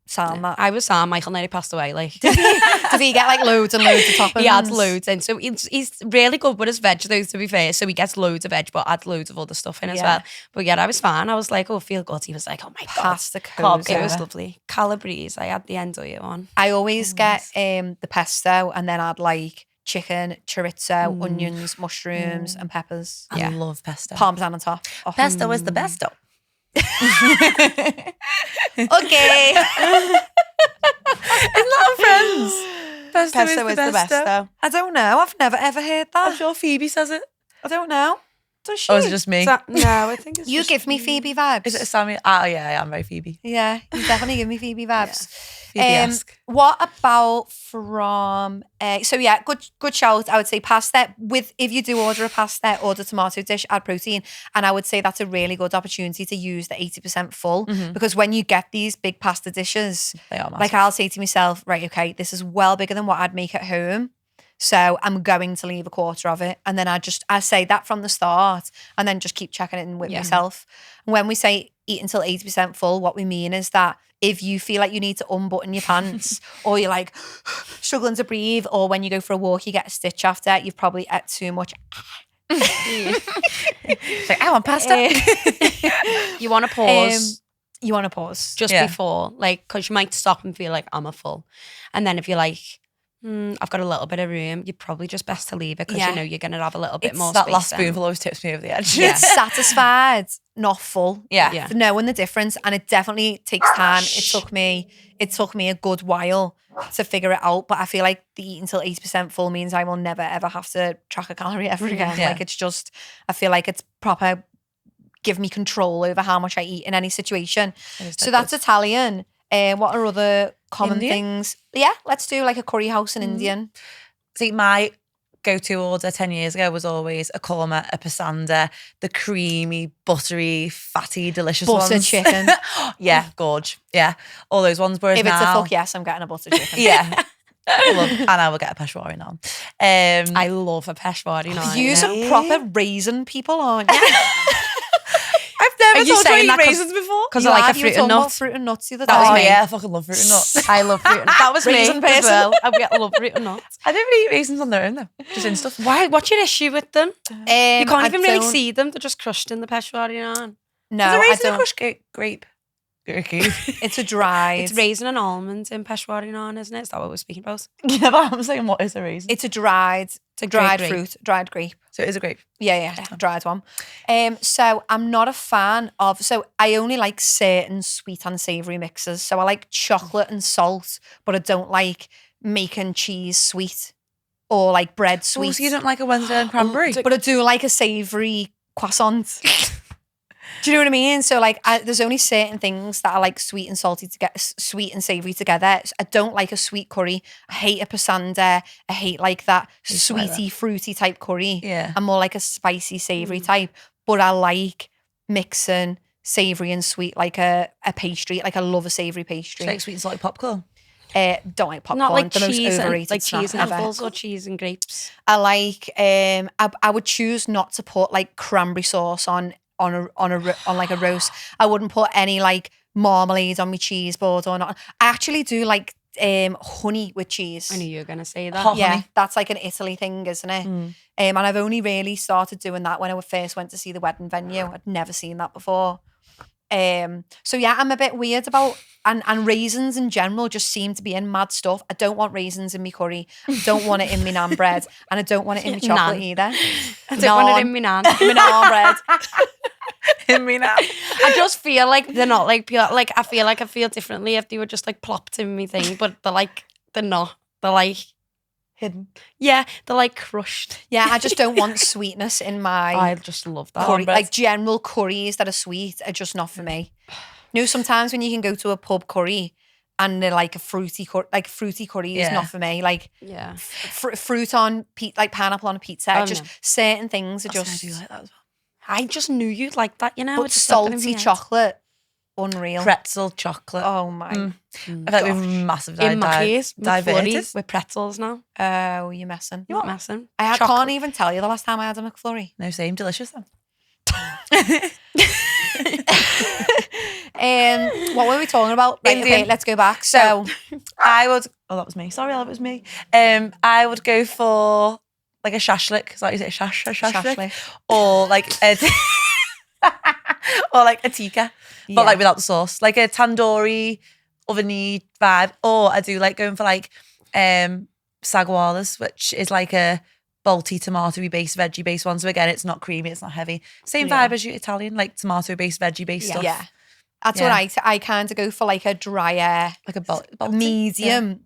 Speaker 1: sound that.
Speaker 2: I was Sam. Michael nearly passed away. Like,
Speaker 1: Did he get like loads and loads of toppings?
Speaker 2: he adds loads in. So he's really good with his veg, though, to be fair. So he gets loads of veg, but adds loads of other stuff in as well. But yeah, I was fine. I was like, oh, feel good. He was like, oh my God.
Speaker 1: Pasta cozy.
Speaker 2: It was lovely. Calabrese. I had the endoy one.
Speaker 1: I always get the pesto and then add like chicken, chorizo, onions, mushrooms, and peppers.
Speaker 3: I love pesto.
Speaker 1: Parmesan on top. Oh.
Speaker 3: Pesto is the best.
Speaker 1: Okay.
Speaker 3: Isn't that on Friends?
Speaker 1: Pesto is the best though. I don't know. I've never ever heard that.
Speaker 3: I'm sure Phoebe says it.
Speaker 1: I don't know. Does she?
Speaker 3: Or is it just me?
Speaker 2: No, I think it's
Speaker 1: You
Speaker 2: just
Speaker 1: give me Phoebe vibes.
Speaker 3: Is it a Sammy? Oh yeah, I am very Phoebe.
Speaker 1: Yeah, you definitely give me Phoebe vibes.
Speaker 3: Phoebe-esque.
Speaker 1: What about from? So yeah, good shout. I would say pasta. If you do order a pasta, order tomato dish, add protein, and I would say that's a really good opportunity to use the 80% full because when you get these big pasta dishes,
Speaker 3: They are massive.
Speaker 1: like I'll say to myself, right, okay, this is well bigger than what I'd make at home. So I'm going to leave a quarter of it. And then I say that from the start and then just keep checking it in with myself. And when we say eat until 80% full, what we mean is that if you feel like you need to unbutton your pants or you're like struggling to breathe or when you go for a walk, you get a stitch after, you've probably ate too much.
Speaker 3: It's like, I want pasta.
Speaker 2: You want to pause.
Speaker 1: You want to pause.
Speaker 2: Just before, like, because you might stop and feel like I'm a full. And then if you're like, I've got a little bit of room, you're probably just best to leave it because you know you're going to have a little bit more
Speaker 3: that
Speaker 2: space.
Speaker 3: last
Speaker 2: then.
Speaker 3: spoonful always tips me over the edge.
Speaker 1: It's satisfied, not full.
Speaker 3: Yeah.
Speaker 1: Knowing the difference, and it definitely takes time. It took me a good while to figure it out, but I feel like the eat until 80% full means I will never ever have to track a calorie ever again.
Speaker 3: Yeah.
Speaker 1: Like it's just, I feel like it's proper, give me control over how much I eat in any situation. So that's Italian. What are other common things? Yeah, let's do like a curry house in Indian.
Speaker 3: See, my go-to order 10 years ago was always a korma, a pasanda, the creamy, buttery, fatty, delicious
Speaker 1: Butter
Speaker 3: ones.
Speaker 1: chicken.
Speaker 3: Yeah, gorge. Yeah, all those ones. Whereas
Speaker 1: If it's
Speaker 3: now,
Speaker 1: a fuck yes, I'm getting a butter chicken.
Speaker 3: yeah. And I will get a peshwari now.
Speaker 2: I love a peshwari now.
Speaker 1: Use a proper raisin people, aren't you?
Speaker 3: I've never
Speaker 2: Are you
Speaker 3: told you I
Speaker 2: saying
Speaker 3: eat
Speaker 2: that
Speaker 3: raisins before.
Speaker 2: Because
Speaker 1: You
Speaker 2: I like
Speaker 1: are,
Speaker 2: a
Speaker 1: you were
Speaker 2: fruit and
Speaker 1: talking about
Speaker 2: nuts.
Speaker 1: fruit and nuts the other
Speaker 2: That was
Speaker 3: Oh
Speaker 1: day.
Speaker 2: me.
Speaker 3: yeah, I fucking love fruit and nuts.
Speaker 2: I love fruit and nuts. That was me
Speaker 1: Raisin
Speaker 2: as
Speaker 1: person.
Speaker 2: well. I love fruit and nuts.
Speaker 3: I don't really eat raisins on their own though, just in stuff.
Speaker 2: Why? What's your issue with them? You
Speaker 1: I
Speaker 2: can't even really
Speaker 1: don't-
Speaker 2: see them. They're just crushed in the peshwari naan.
Speaker 1: No,
Speaker 3: Is a
Speaker 1: I
Speaker 3: raisin a
Speaker 1: don't.
Speaker 3: crushed grape?
Speaker 1: It's a dried.
Speaker 2: It's raisin and almonds in peshwari naan, isn't it? Is that what we're speaking about?
Speaker 3: Yeah, but I'm saying what is a raisin?
Speaker 1: It's a dried.
Speaker 2: a
Speaker 1: dried
Speaker 2: grape.
Speaker 1: fruit, dried grape.
Speaker 3: So it is a grape.
Speaker 1: Yeah, dried one. So I'm not a fan of. So I only like certain sweet and savoury mixes. So I like chocolate and salt, but I don't like making cheese sweet or like bread sweet.
Speaker 3: Oh, so you don't like a Wednesday and cranberry?
Speaker 1: But I do like a savoury croissant. Do you know what I mean? So like, there's only certain things that I like sweet and salty to get sweet and savoury together. I don't like a sweet curry. I hate a pasanda. I hate like that sweety, fruity type curry.
Speaker 3: Yeah.
Speaker 1: I'm more like a spicy, savoury type. But I like mixing savoury and sweet, like a pastry. Like I love a savoury pastry.
Speaker 3: Like sweet and salty popcorn.
Speaker 1: Don't like popcorn.
Speaker 2: Not like
Speaker 1: the most
Speaker 2: cheese,
Speaker 1: overrated
Speaker 2: like
Speaker 1: snack
Speaker 2: cheese and
Speaker 1: ever.
Speaker 2: apples or cheese and grapes.
Speaker 1: I like. I would choose not to put like cranberry sauce on like a roast. I wouldn't put any like marmalade on my cheese board or not. I actually do like honey with cheese.
Speaker 2: I knew you were gonna say that.
Speaker 3: Hot
Speaker 1: Yeah,
Speaker 3: honey.
Speaker 1: that's like an Italy thing, isn't it? And I've only really started doing that when I first went to see the wedding venue. I'd never seen that before. So yeah, I'm a bit weird about and raisins in general just seem to be in mad stuff. I don't want raisins in my curry. I don't want it in my naan bread, and I don't want it in my chocolate
Speaker 2: Naan.
Speaker 1: either.
Speaker 2: I don't want it in my naan.
Speaker 1: My naan bread.
Speaker 3: In me now.
Speaker 2: I just feel like they're not like pure. Like I feel differently if they were just like plopped in me thing, but they're not. They're like
Speaker 3: Hidden.
Speaker 2: yeah, they're like crushed.
Speaker 1: Yeah, I just don't want sweetness in my
Speaker 2: I just love that.
Speaker 1: curry. Like general curries that are sweet are just not for me. You know, sometimes when you can go to a pub curry and they're like a fruity curry, is not for me. Like
Speaker 2: yeah,
Speaker 1: fruit on like pineapple on a pizza.
Speaker 2: Oh,
Speaker 1: just
Speaker 2: no.
Speaker 1: certain things are
Speaker 3: I
Speaker 1: just.
Speaker 3: do like that as well.
Speaker 2: I just knew you'd like that. You know,
Speaker 1: But
Speaker 2: it just popped in my
Speaker 1: salty
Speaker 2: head.
Speaker 1: chocolate, unreal.
Speaker 3: Pretzel chocolate.
Speaker 1: Oh my.
Speaker 3: I feel like we're massive
Speaker 2: In my case,
Speaker 3: diverted.
Speaker 2: McFlurries with pretzels now.
Speaker 1: Oh, you're messing.
Speaker 2: You're not messing.
Speaker 1: I
Speaker 2: Chocolate.
Speaker 1: can't even tell you the last time I had a McFlurry.
Speaker 3: No, same. Delicious then.
Speaker 1: What were we talking about? Right,
Speaker 3: Indian.
Speaker 1: okay, let's go back. So
Speaker 3: I would. Oh, that was me. Sorry, that was me. I would go for like a shashlik. Is that what you say? Shashlik?
Speaker 1: Shashlik.
Speaker 3: Or like a or like a tikka, but like without the sauce, like a tandoori oveny vibe. Or I do like going for like sagwalas, which is like a balti tomato based veggie based one. So again, it's not creamy, it's not heavy. Same vibe as your Italian, like tomato based veggie based stuff.
Speaker 1: yeah. That's what I kind of go for, like a drier,
Speaker 3: Like a balti.
Speaker 1: medium,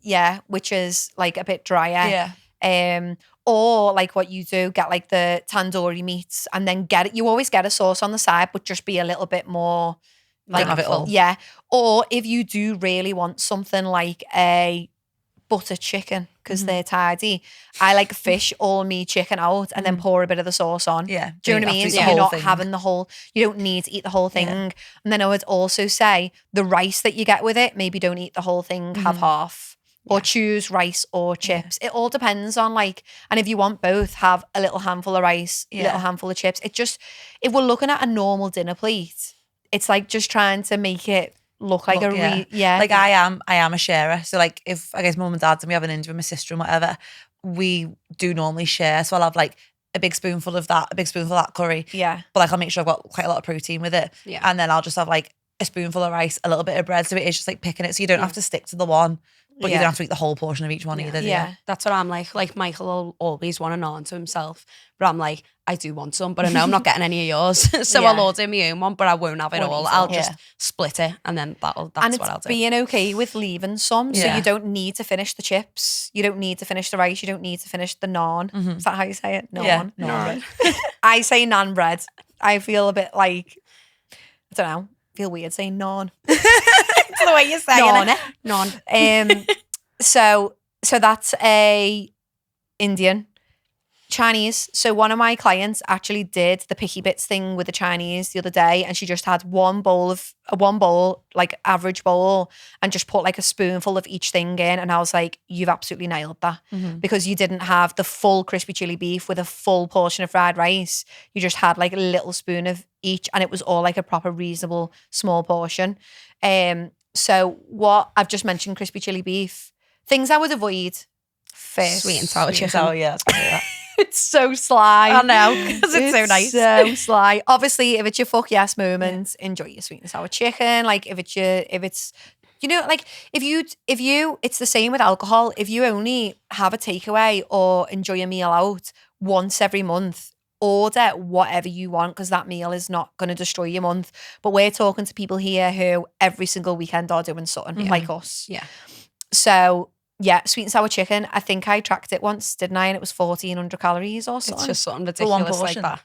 Speaker 1: which is like a bit drier.
Speaker 3: Yeah.
Speaker 1: Or like what you do, get like the tandoori meats and then get it. You always get a sauce on the side, but just be a little bit more like,
Speaker 3: Don't have it all.
Speaker 1: Yeah. Or if you do really want something like a butter chicken, because they're tidy, I like fish all meat chicken out and then pour a bit of the sauce on.
Speaker 3: Yeah.
Speaker 1: Do you know what I
Speaker 3: You
Speaker 1: mean?
Speaker 3: have to
Speaker 1: So
Speaker 3: eat the
Speaker 1: you're
Speaker 3: whole
Speaker 1: not
Speaker 3: thing.
Speaker 1: having the whole, you don't need to eat the whole thing. And then I would also say the rice that you get with it, maybe don't eat the whole thing, have half. Or choose rice or chips. It all depends on like, and if you want both, have a little handful of rice, a little handful of chips. It just, if we're looking at a normal dinner plate, it's like just trying to make it look like
Speaker 3: Like I am a sharer. So like if I guess mum and dad's and we have an Indian with my sister and whatever, we do normally share. So I'll have like a big spoonful of that, a big spoonful of that curry.
Speaker 1: Yeah.
Speaker 3: But like I'll make sure I've got quite a lot of protein with it.
Speaker 2: Yeah.
Speaker 3: And then I'll just have like a spoonful of rice, a little bit of bread. So it is just like picking it. So you don't have to stick to the one, but you don't have to eat the whole portion of each one either. do you?
Speaker 1: Yeah.
Speaker 2: That's what I'm like. Like Michael will always want a naan to himself, but I'm like, I do want some, but I know I'm not getting any of yours. So I'll order my own one, but I won't have it
Speaker 1: Won't
Speaker 2: all.
Speaker 1: eat it
Speaker 2: I'll
Speaker 1: all.
Speaker 2: just split it and then that's
Speaker 1: and
Speaker 2: what
Speaker 1: it's
Speaker 2: I'll do.
Speaker 1: being okay with leaving some, so
Speaker 3: Yeah.
Speaker 1: you don't need to finish the chips, you don't need to finish the rice, you don't need to finish the naan. Is that how you say it? Naan.
Speaker 3: Yeah. Naan.
Speaker 1: I say naan bread. I feel a bit like, I don't know, feel weird saying naan.
Speaker 2: It's the way you say
Speaker 1: Naan,
Speaker 2: it. Naan.
Speaker 1: So that's a Indian. Chinese. So one of my clients actually did the picky bits thing with the Chinese the other day, and she just had one bowl, like average bowl, and just put like a spoonful of each thing in. And I was like, you've absolutely nailed that, because you didn't have the full crispy chili beef with a full portion of fried rice. You just had like a little spoon of each, and it was all like a proper reasonable small portion. So what I've just mentioned, crispy chili beef, things I would avoid. First,
Speaker 2: Sweet and sour chicken.
Speaker 3: So yeah,
Speaker 1: it's so sly.
Speaker 2: I know, because it's so nice.
Speaker 1: So sly. Obviously, if it's your fuck yes moment, enjoy your sweet and sour chicken. Like if it's you know, like if you it's the same with alcohol. If you only have a takeaway or enjoy a meal out once every month, order whatever you want, because that meal is not going to destroy your month. But we're talking to people here who every single weekend are doing something like us.
Speaker 2: Yeah.
Speaker 1: So yeah, sweet and sour chicken. I think I tracked it once, didn't I? And it was 1,400 calories or something.
Speaker 2: It's just something
Speaker 3: For one
Speaker 2: ridiculous like
Speaker 3: portion.
Speaker 2: that.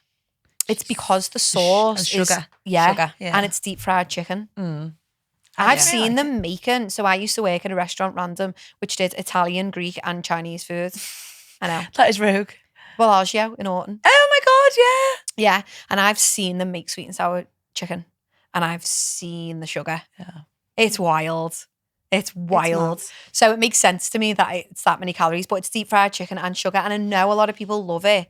Speaker 1: It's because the sauce
Speaker 3: and sugar.
Speaker 2: Sugar,
Speaker 1: and it's deep fried chicken. I've seen them making. So I used to work at a restaurant random, which did Italian, Greek, and Chinese food. I know.
Speaker 3: That is rogue.
Speaker 1: Bellagio in Orton.
Speaker 3: Oh my god, yeah.
Speaker 1: Yeah, and I've seen them make sweet and sour chicken, and I've seen the sugar.
Speaker 3: Yeah.
Speaker 1: It's wild. It's wild.
Speaker 2: nuts.
Speaker 1: So it makes sense to me that it's that many calories, but it's deep fried chicken and sugar, and I know a lot of people love it.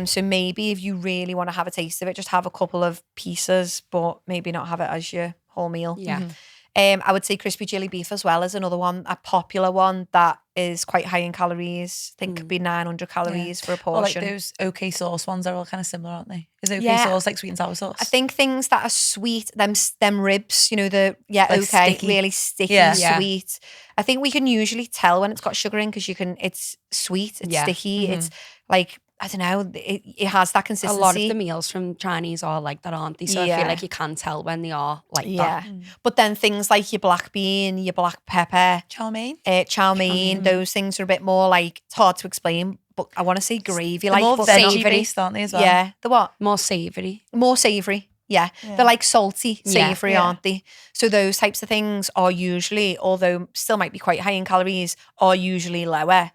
Speaker 1: So maybe if you really want to have a taste of it, just have a couple of pieces, but maybe not have it as your whole meal.
Speaker 2: Yeah.
Speaker 1: I would say crispy chili beef as well as another one, a popular one that is quite high in calories. I think could be 900 calories for a
Speaker 3: Or like
Speaker 1: portion.
Speaker 3: those OK sauce ones are all kind of similar, aren't they? Is OK
Speaker 1: Yeah.
Speaker 3: sauce like sweet and sour sauce?
Speaker 1: I think things that are sweet, them ribs, you know,
Speaker 3: Like
Speaker 1: okay,
Speaker 3: sticky.
Speaker 1: really sticky,
Speaker 3: Yeah.
Speaker 1: sweet. I think we can usually tell when it's got sugar in, because it's sweet, it's
Speaker 2: Yeah.
Speaker 1: sticky, it's like, I don't know, it has that
Speaker 2: A
Speaker 1: consistency.
Speaker 2: lot of the meals from Chinese are like that, aren't they? So I
Speaker 1: Yeah.
Speaker 2: feel like you can tell when they are like
Speaker 1: Yeah.
Speaker 2: that.
Speaker 1: But then things like your black bean, your black pepper,
Speaker 3: Chow mein?
Speaker 1: chow mein, those things are a bit more like, it's hard to explain, but I want to say gravy,
Speaker 3: They're
Speaker 1: like,
Speaker 3: more
Speaker 1: but they're not-
Speaker 3: veggie based, aren't they, as well?
Speaker 1: Yeah, the what?
Speaker 2: More savoury.
Speaker 1: More savoury. Yeah. They're like salty,
Speaker 2: Yeah.
Speaker 1: savoury,
Speaker 3: Yeah.
Speaker 1: aren't they? So those types of things are usually, although still might be quite high in calories, are usually lower.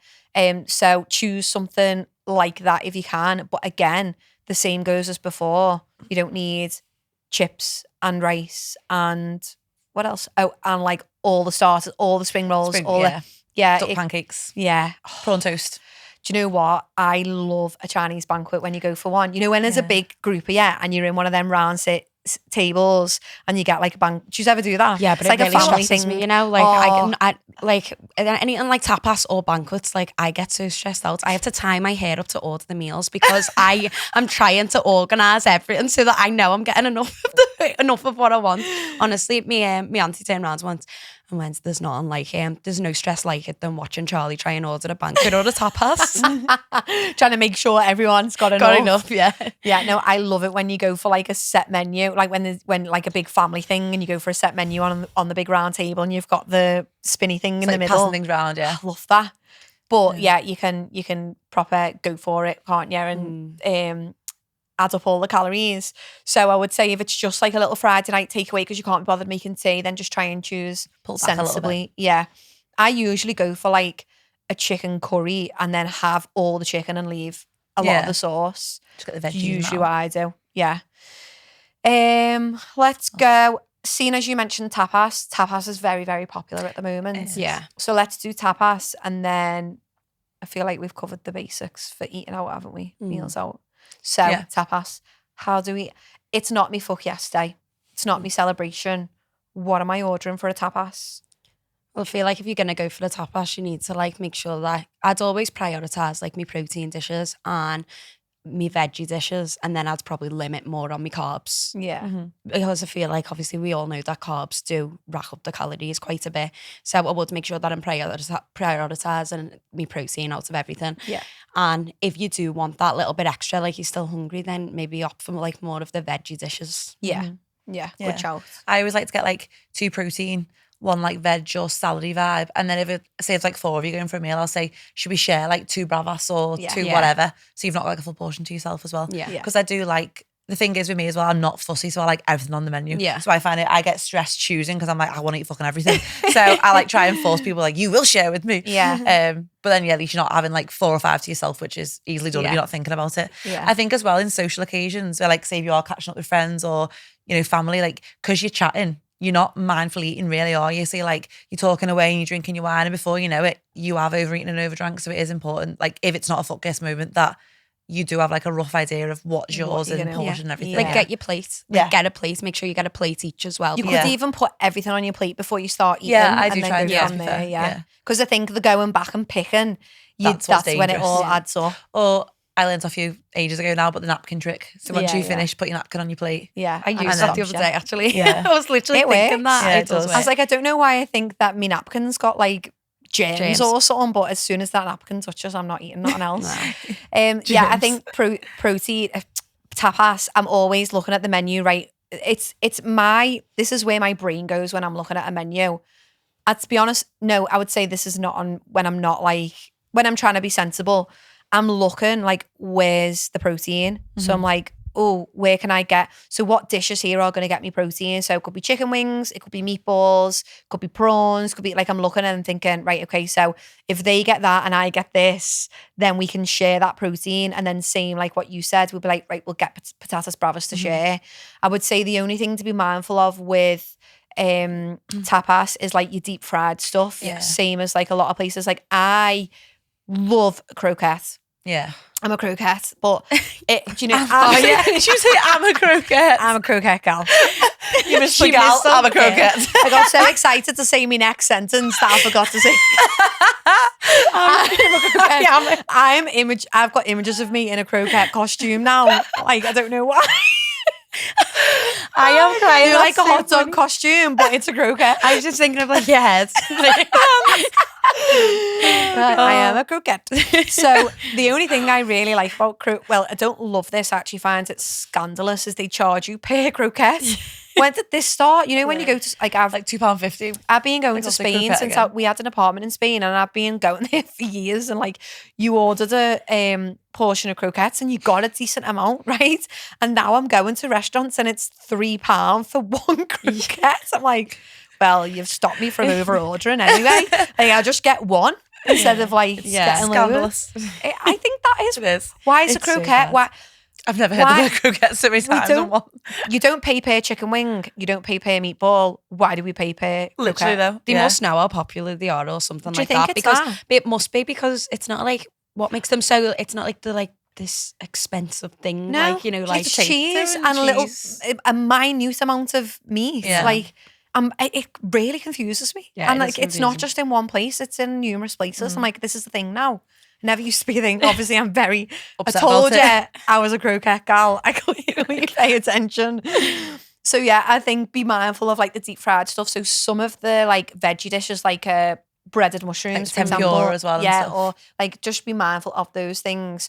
Speaker 1: So choose something like that if you can. But again, the same goes as before. You don't need chips and rice and what else? Oh, and like all the starters, all the spring rolls, all
Speaker 3: yeah.
Speaker 1: the
Speaker 3: Duck pancakes,
Speaker 1: yeah.
Speaker 3: prawn toast.
Speaker 1: Do you know what? I love a Chinese banquet when you go for one. You know, when there's a big group of and you're in one of them round tables and you get like a bank. Do you ever do that?
Speaker 2: Yeah, but
Speaker 1: it's
Speaker 2: it
Speaker 1: like
Speaker 2: really
Speaker 1: a family
Speaker 2: stresses
Speaker 1: thing.
Speaker 2: me, you know. Like
Speaker 1: Oh.
Speaker 2: I like anything like tapas or banquets. Like I get so stressed out. I have to tie my hair up to order the meals because I'm trying to organize everything so that I know I'm getting enough of what I want. Honestly, me auntie turned around once and went, "There's nothing like him. There's no stress like it than watching Charlie try and order a banquet or a tapas."
Speaker 1: Trying to make sure everyone's got enough.
Speaker 2: Got enough, yeah.
Speaker 1: Yeah, no, I love it when you go for like a set menu, like when like a big family thing and you go for a set menu on the big round table and you've got the spinny thing in the
Speaker 3: like
Speaker 1: middle.
Speaker 3: passing things around, yeah.
Speaker 1: I love that. But yeah, you can proper go for it, can't you? And add up all the calories. So I would say if it's just like a little Friday night takeaway because you can't be bothered making tea, then just try and choose
Speaker 3: Pull back a little
Speaker 1: sensibly. Yeah. I usually go for like a chicken curry and then have all the chicken and leave a lot of the sauce.
Speaker 3: Just get the veggies
Speaker 1: Usually
Speaker 3: now.
Speaker 1: what I do. Yeah. Let's go. Seeing as you mentioned tapas, tapas is very, very popular at the moment.
Speaker 2: Yeah.
Speaker 1: So let's do tapas and then I feel like we've covered the basics for eating out, haven't we? Meals out. So tapas, how do we, it's not me fuck yes day. It's not me celebration. What am I ordering for a tapas?
Speaker 2: Well, I feel like if you're going to go for the tapas, you need to like make sure that I'd always prioritise like my protein dishes and me veggie dishes, and then I'd probably limit more on my carbs.
Speaker 1: Yeah.
Speaker 2: Because I feel like obviously we all know that carbs do rack up the calories quite a bit. So I would make sure that I'm prioritising me protein out of everything.
Speaker 1: Yeah.
Speaker 2: And if you do want that little bit extra, like you're still hungry, then maybe opt for like more of the veggie dishes.
Speaker 1: Yeah. Yeah.
Speaker 3: Yeah.
Speaker 1: Good shout.
Speaker 3: I always like to get like 2 protein, 1 like veg or salady vibe. And then if it say it's like 4 of you going for a meal, I'll say, should we share like 2 bravas or 2 whatever? So you've not got like a full portion to yourself as well.
Speaker 2: Yeah.
Speaker 3: Because I do like, the thing is with me as well, I'm not fussy, so I like everything on the menu.
Speaker 2: Yeah.
Speaker 3: So I find I get stressed choosing because I'm like, I want to eat fucking everything. So I like try and force people like, you will share with me.
Speaker 1: Yeah.
Speaker 3: But then at least you're not having like 4 or 5 to yourself, which is easily done if
Speaker 2: Yeah.
Speaker 3: you're not thinking about it.
Speaker 1: Yeah.
Speaker 3: I think as well in social occasions, where like say if you are catching up with friends or, you know, family, like because you're chatting, you're not mindful eating really, are you? So you're like, you're talking away and you're drinking your wine and before you know it, you have overeaten and overdrank. So it is important, like if it's not a fuck yes moment, that you do have like a rough idea of what's yours
Speaker 1: you're
Speaker 3: and
Speaker 1: gonna-
Speaker 3: portion and everything.
Speaker 2: Like get your plate. Like,
Speaker 3: Yeah.
Speaker 2: get a plate. Make sure you get a plate each as well.
Speaker 1: You
Speaker 2: because-
Speaker 1: could even put everything on your plate before you start eating.
Speaker 3: Yeah, I
Speaker 1: and
Speaker 3: do
Speaker 1: then
Speaker 3: try
Speaker 1: go
Speaker 3: and do that,
Speaker 1: from
Speaker 3: to be
Speaker 1: there.
Speaker 3: fair.
Speaker 1: Yeah.
Speaker 3: Yeah.
Speaker 1: Because I think the going back and picking,
Speaker 3: That's
Speaker 1: that's
Speaker 3: what's
Speaker 1: when it all
Speaker 3: dangerous.
Speaker 1: adds up.
Speaker 3: Or I learned off you ages ago now, but the napkin trick. So once
Speaker 1: Yeah,
Speaker 3: you
Speaker 1: yeah.
Speaker 3: finish, put your napkin on your plate.
Speaker 1: Yeah.
Speaker 2: I
Speaker 1: and
Speaker 2: used
Speaker 3: then-
Speaker 2: that the other day actually.
Speaker 3: Yeah.
Speaker 2: I was literally
Speaker 1: It
Speaker 2: thinking
Speaker 1: works.
Speaker 2: that.
Speaker 3: Yeah,
Speaker 2: it
Speaker 3: it
Speaker 2: does
Speaker 3: does.
Speaker 2: work.
Speaker 1: I was like, I don't know why I think that my napkin's got like germs
Speaker 2: Germs.
Speaker 1: or something, but as soon as that napkin touches, I'm not eating nothing else. Yeah, I think protein tapas. I'm always looking at the menu. Right, this is where my brain goes when I'm looking at a menu. To be honest, no, I would say this is not on when I'm not like when I'm trying to be sensible. I'm looking like where's the protein. So I'm like, oh, where can I get? So what dishes here are going to get me protein? So it could be chicken wings, it could be meatballs, it could be prawns, could be like I'm looking and thinking, right, okay, so if they get that and I get this, then we can share that protein. And then same like what you said, we'll be like, right, we'll get patatas bravas to share. I would say the only thing to be mindful of with tapas is like your deep fried stuff.
Speaker 3: Yeah.
Speaker 1: Same as like a lot of places. Like I love croquette.
Speaker 3: Yeah.
Speaker 1: I'm a croquette, but do you know?
Speaker 3: Oh yeah. Did you say I'm a croquette?
Speaker 1: I'm a croquette gal.
Speaker 3: You missed
Speaker 1: She
Speaker 3: the gal.
Speaker 1: missed
Speaker 3: I'm a
Speaker 1: something.
Speaker 3: croquette.
Speaker 1: I got so excited to say my next sentence that I forgot to say. I've got images of me in a croquette costume now. Like I don't know why.
Speaker 2: I am crying.
Speaker 1: You're like a
Speaker 2: That's so
Speaker 1: hot dog
Speaker 2: funny.
Speaker 1: costume, but it's a croquette.
Speaker 2: I was just thinking of like your head.
Speaker 1: I am a croquette. So the only thing I really like about I don't love this. I actually find it scandalous is they charge you per croquette. When did this start? You know, when you go to like
Speaker 3: Like £2.50.
Speaker 1: I've been going
Speaker 3: Like,
Speaker 1: to
Speaker 3: what's the
Speaker 1: Spain
Speaker 3: croquette
Speaker 1: since
Speaker 3: again?
Speaker 1: we had an apartment in Spain, and I've been going there for years. And like, you ordered a portion of croquettes, and you got a decent amount, right? And now I'm going to restaurants, and it's £3 for one croquette. I'm like, well, you've stopped me from over ordering anyway. Like, I just get one instead of like getting
Speaker 3: Scandalous.
Speaker 1: loads. I think that is.
Speaker 3: It is.
Speaker 1: Why is a
Speaker 3: It's so
Speaker 1: croquette?
Speaker 3: bad.
Speaker 1: Why
Speaker 3: I've never heard
Speaker 1: Why-
Speaker 3: of a croquette so many times
Speaker 1: don't-
Speaker 3: in one.
Speaker 1: you don't pay per chicken wing? You don't pay per meatball. Why do we pay per
Speaker 3: Literally
Speaker 1: croquette?
Speaker 3: though.
Speaker 2: They
Speaker 3: Yeah.
Speaker 2: must know how popular they are or something
Speaker 1: Do you
Speaker 2: like
Speaker 1: think
Speaker 2: that.
Speaker 1: it's
Speaker 2: Because
Speaker 1: that?
Speaker 2: it must be because it's not like what makes them so. It's not like the like this expensive thing.
Speaker 1: No,
Speaker 2: Like, you know, like
Speaker 1: it's cheese
Speaker 3: Throwing
Speaker 1: and a little,
Speaker 3: cheese.
Speaker 1: a minute amount of meat.
Speaker 3: Yeah.
Speaker 1: Like, it really confuses me.
Speaker 2: Yeah,
Speaker 1: And
Speaker 2: it
Speaker 1: like,
Speaker 2: is
Speaker 1: it's not
Speaker 2: confusing.
Speaker 1: just in one place; it's in numerous places. I'm like, this is the thing now. Never used to be a thing. Obviously, I'm very.
Speaker 3: Upset
Speaker 1: I told
Speaker 3: about
Speaker 1: you
Speaker 3: it.
Speaker 1: I was a croquette gal. I clearly pay attention. So yeah, I think be mindful of like the deep fried stuff. So some of the like veggie dishes, like breaded mushrooms, for
Speaker 3: tempura
Speaker 1: example,
Speaker 3: as well and
Speaker 1: yeah,
Speaker 3: stuff.
Speaker 1: or like just be mindful of those things.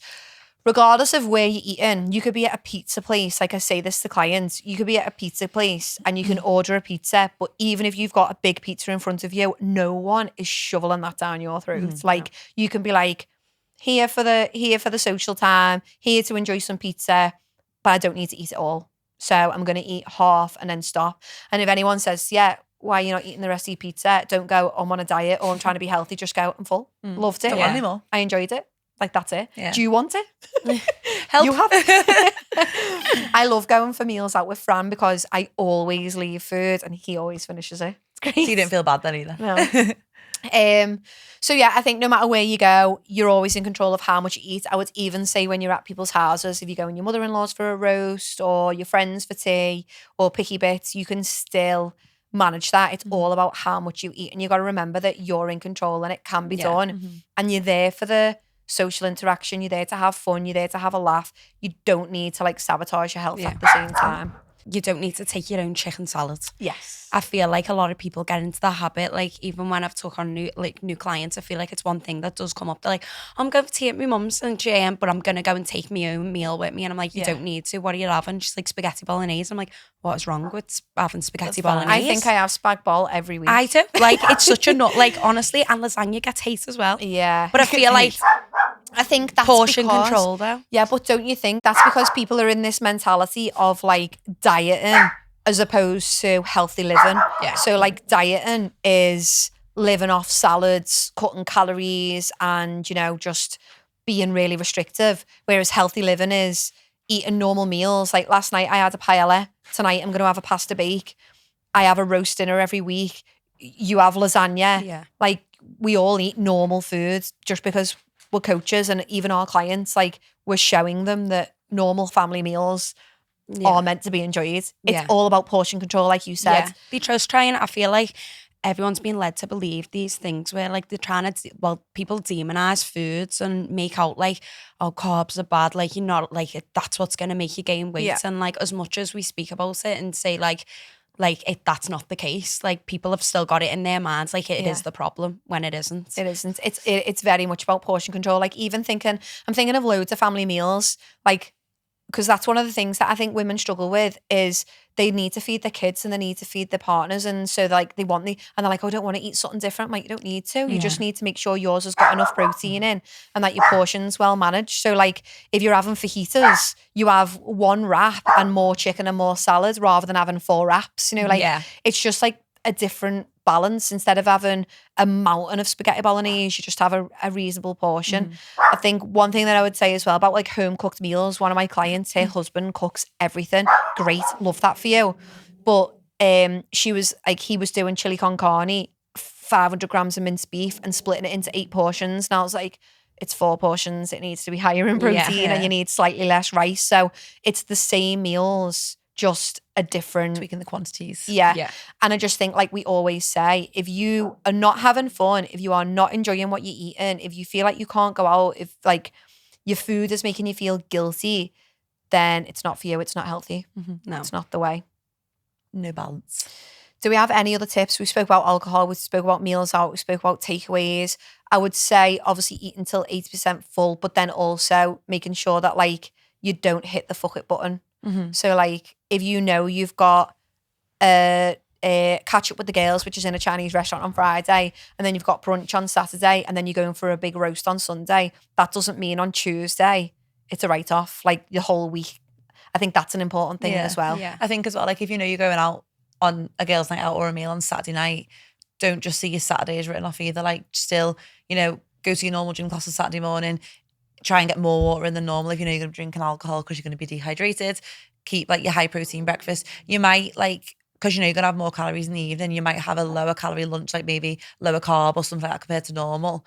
Speaker 1: Regardless of where you're eating, you could be at a pizza place. Like I say this to clients, you could be at a pizza place and you can order a pizza, but even if you've got a big pizza in front of you, no one is shoveling that down your throat. Like you can be like, here for the social time, here to enjoy some pizza, but I don't need to eat it all. So I'm gonna eat half and then stop. And if anyone says, yeah, why are you not eating the rest of your pizza? Don't go, I'm on a diet or I'm trying to be healthy. Just go, I'm full. Loved it.
Speaker 3: Don't want any more.
Speaker 1: I enjoyed it. Like that's it.
Speaker 3: Yeah.
Speaker 1: Do you want it?
Speaker 3: Help.
Speaker 1: You have I love going for meals out with Fran because I always leave food and he always finishes it. It's great.
Speaker 3: So you didn't feel bad then either.
Speaker 1: No. So yeah, I think no matter where you go, you're always in control of how much you eat. I would even say when you're at people's houses, if you go in your mother-in-law's for a roast or your friends for tea or picky bits, you can still manage that. It's all about how much you eat. And you got to remember that you're in control and it can be done. And you're there for the social interaction. You're there to have fun. You're there to have a laugh. You don't need to like sabotage your health at the same time.
Speaker 2: You don't need to take your own chicken salad.
Speaker 1: Yes.
Speaker 2: I feel like a lot of people get into the habit, like even when I've took on new clients, I feel like it's one thing that does come up. They're like, I'm going for tea at my mum's and jam, but I'm going to go and take my own meal with me. And I'm like, you don't need to. What are you having? She's like, spaghetti bolognese. I'm like, what is wrong with having spaghetti bolognese?
Speaker 1: I think I have spag bol every week.
Speaker 2: I do. Like, it's such a nut, like, honestly, and lasagna gets hate as well.
Speaker 1: Yeah.
Speaker 2: But I feel like
Speaker 1: I think that's
Speaker 2: portion
Speaker 1: because,
Speaker 2: control, though.
Speaker 1: Yeah, but don't you think that's because people are in this mentality of like dieting as opposed to healthy living?
Speaker 2: Yeah.
Speaker 1: So like dieting is living off salads, cutting calories and, you know, just being really restrictive. Whereas healthy living is eating normal meals. Like last night I had a paella. Tonight I'm going to have a pasta bake. I have a roast dinner every week. You have lasagna.
Speaker 2: Yeah.
Speaker 1: Like we all eat normal foods just because we're coaches and even our clients, like we're showing them that normal family meals are meant to be enjoyed. It's all about portion control, like you said.
Speaker 2: Yeah. They trust trying. I feel like everyone's been led to believe these things where like they're trying to, people demonize foods and make out like, oh, carbs are bad. Like you're not like, that's what's going to make you gain weight.
Speaker 1: Yeah.
Speaker 2: And like, as much as we speak about it and say like that's not the case. Like people have still got it in their minds. Like it is the problem when it isn't.
Speaker 1: It isn't. It's very much about portion control. Like even I'm thinking of loads of family meals, like, because that's one of the things that I think women struggle with is they need to feed their kids and they need to feed their partners. And so like and they're like, oh, I don't want to eat something different. I'm like, you don't need to. You just need to make sure yours has got enough protein in and that your portion's well managed. So like if you're having fajitas, you have one wrap and more chicken and more salad rather than having 4 wraps. You know, like it's just like a different balance. Instead of having a mountain of spaghetti bolognese, you just have a reasonable portion. I think one thing that I would say as well about like home cooked meals, one of my clients, her husband cooks everything. Great, love that for you. But he was doing chili con carne, 500 grams of minced beef and splitting it into 8 portions. And I was like, it's 4 portions. It needs to be higher in protein and you need slightly less rice. So it's the same meals, just a different
Speaker 3: Tweaking the quantities.
Speaker 1: Yeah. And I just think, like we always say, if you are not having fun, if you are not enjoying what you're eating, if you feel like you can't go out, if like your food is making you feel guilty, then it's not for you. It's not healthy.
Speaker 2: No.
Speaker 1: It's not the way.
Speaker 3: No balance.
Speaker 1: Do we have any other tips? We spoke about alcohol. We spoke about meals out. We spoke about takeaways. I would say obviously eat until 80% full, but then also making sure that like you don't hit the fuck it button. So like if you know you've got a catch up with the girls, which is in a Chinese restaurant on Friday, and then you've got brunch on Saturday, and then you're going for a big roast on Sunday, that doesn't mean on Tuesday it's a write-off, like the whole week. I think that's an important thing as well.
Speaker 2: Yeah.
Speaker 3: I think as well, like if you know you're going out on a girls' night out or a meal on Saturday night, don't just see your Saturday as written off either. Like still, you know, go to your normal gym class on Saturday morning, try and get more water in than normal if you know you're going to drink an alcohol because you're going to be dehydrated. Keep like your high protein breakfast. You might like, because you know you're going to have more calories in the evening, you might have a lower calorie lunch, like maybe lower carb or something like that compared to normal.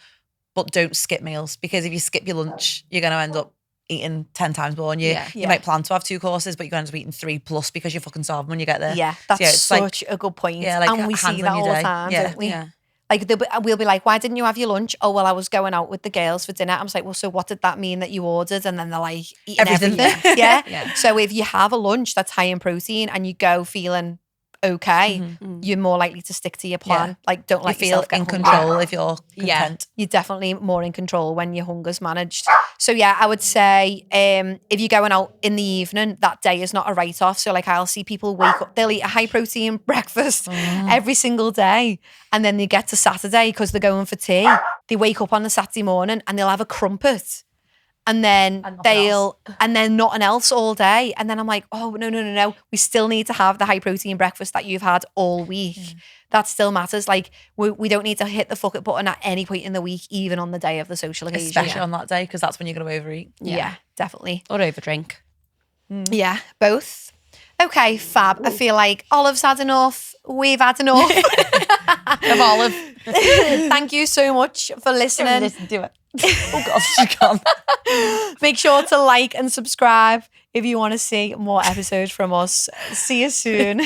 Speaker 3: But don't skip meals, because if you skip your lunch, you're going to end up eating 10 times more, and you
Speaker 1: Yeah.
Speaker 3: might plan to have 2 courses, but you're going to end up eating 3 plus because you're fucking starving when you get there.
Speaker 1: Yeah, that's
Speaker 3: it's
Speaker 1: such a good point.
Speaker 3: Yeah, like
Speaker 1: and we see
Speaker 3: hands
Speaker 1: that
Speaker 3: on your
Speaker 1: all the
Speaker 3: day.
Speaker 1: time,
Speaker 3: Yeah.
Speaker 1: don't we?
Speaker 2: Yeah.
Speaker 1: Like we'll be like, why didn't you have your lunch? Oh, well, I was going out with the girls for dinner. I'm just like, well, so what did that mean that you ordered? And then they're like, eating everything. Yeah.
Speaker 2: Yeah.
Speaker 1: So if you have a lunch that's high in protein and you go feeling okay, you're more likely to stick to your plan.
Speaker 3: Yeah.
Speaker 1: Like, don't
Speaker 3: You
Speaker 1: let
Speaker 3: feel
Speaker 1: yourself get
Speaker 3: in
Speaker 1: hungry.
Speaker 3: control if you're
Speaker 2: Yeah.
Speaker 3: content.
Speaker 1: You're definitely more in control when your hunger's managed. So yeah, I would say if you're going out in the evening, that day is not a write-off. So like I'll see people wake up, they'll eat a high protein breakfast every single day. And then they get to Saturday because they're going for tea. They wake up on the Saturday morning and they'll have a crumpet. And then and then nothing else all day. And then I'm like, oh, no. We still need to have the high protein breakfast that you've had all week. That still matters. Like we don't need to hit the fuck it button at any point in the week, even on the day of the social occasion.
Speaker 3: Especially on that day, because that's when you're going to overeat.
Speaker 1: Yeah, definitely.
Speaker 2: Or overdrink.
Speaker 1: Yeah, both. Okay, fab. I feel like Olive's had enough. We've had enough.
Speaker 2: Of Olive.
Speaker 1: Thank you so much for listening.
Speaker 2: Listen to it.
Speaker 3: Oh God, she can't.
Speaker 1: Make sure to like and subscribe if you want to see more episodes from us. See you soon.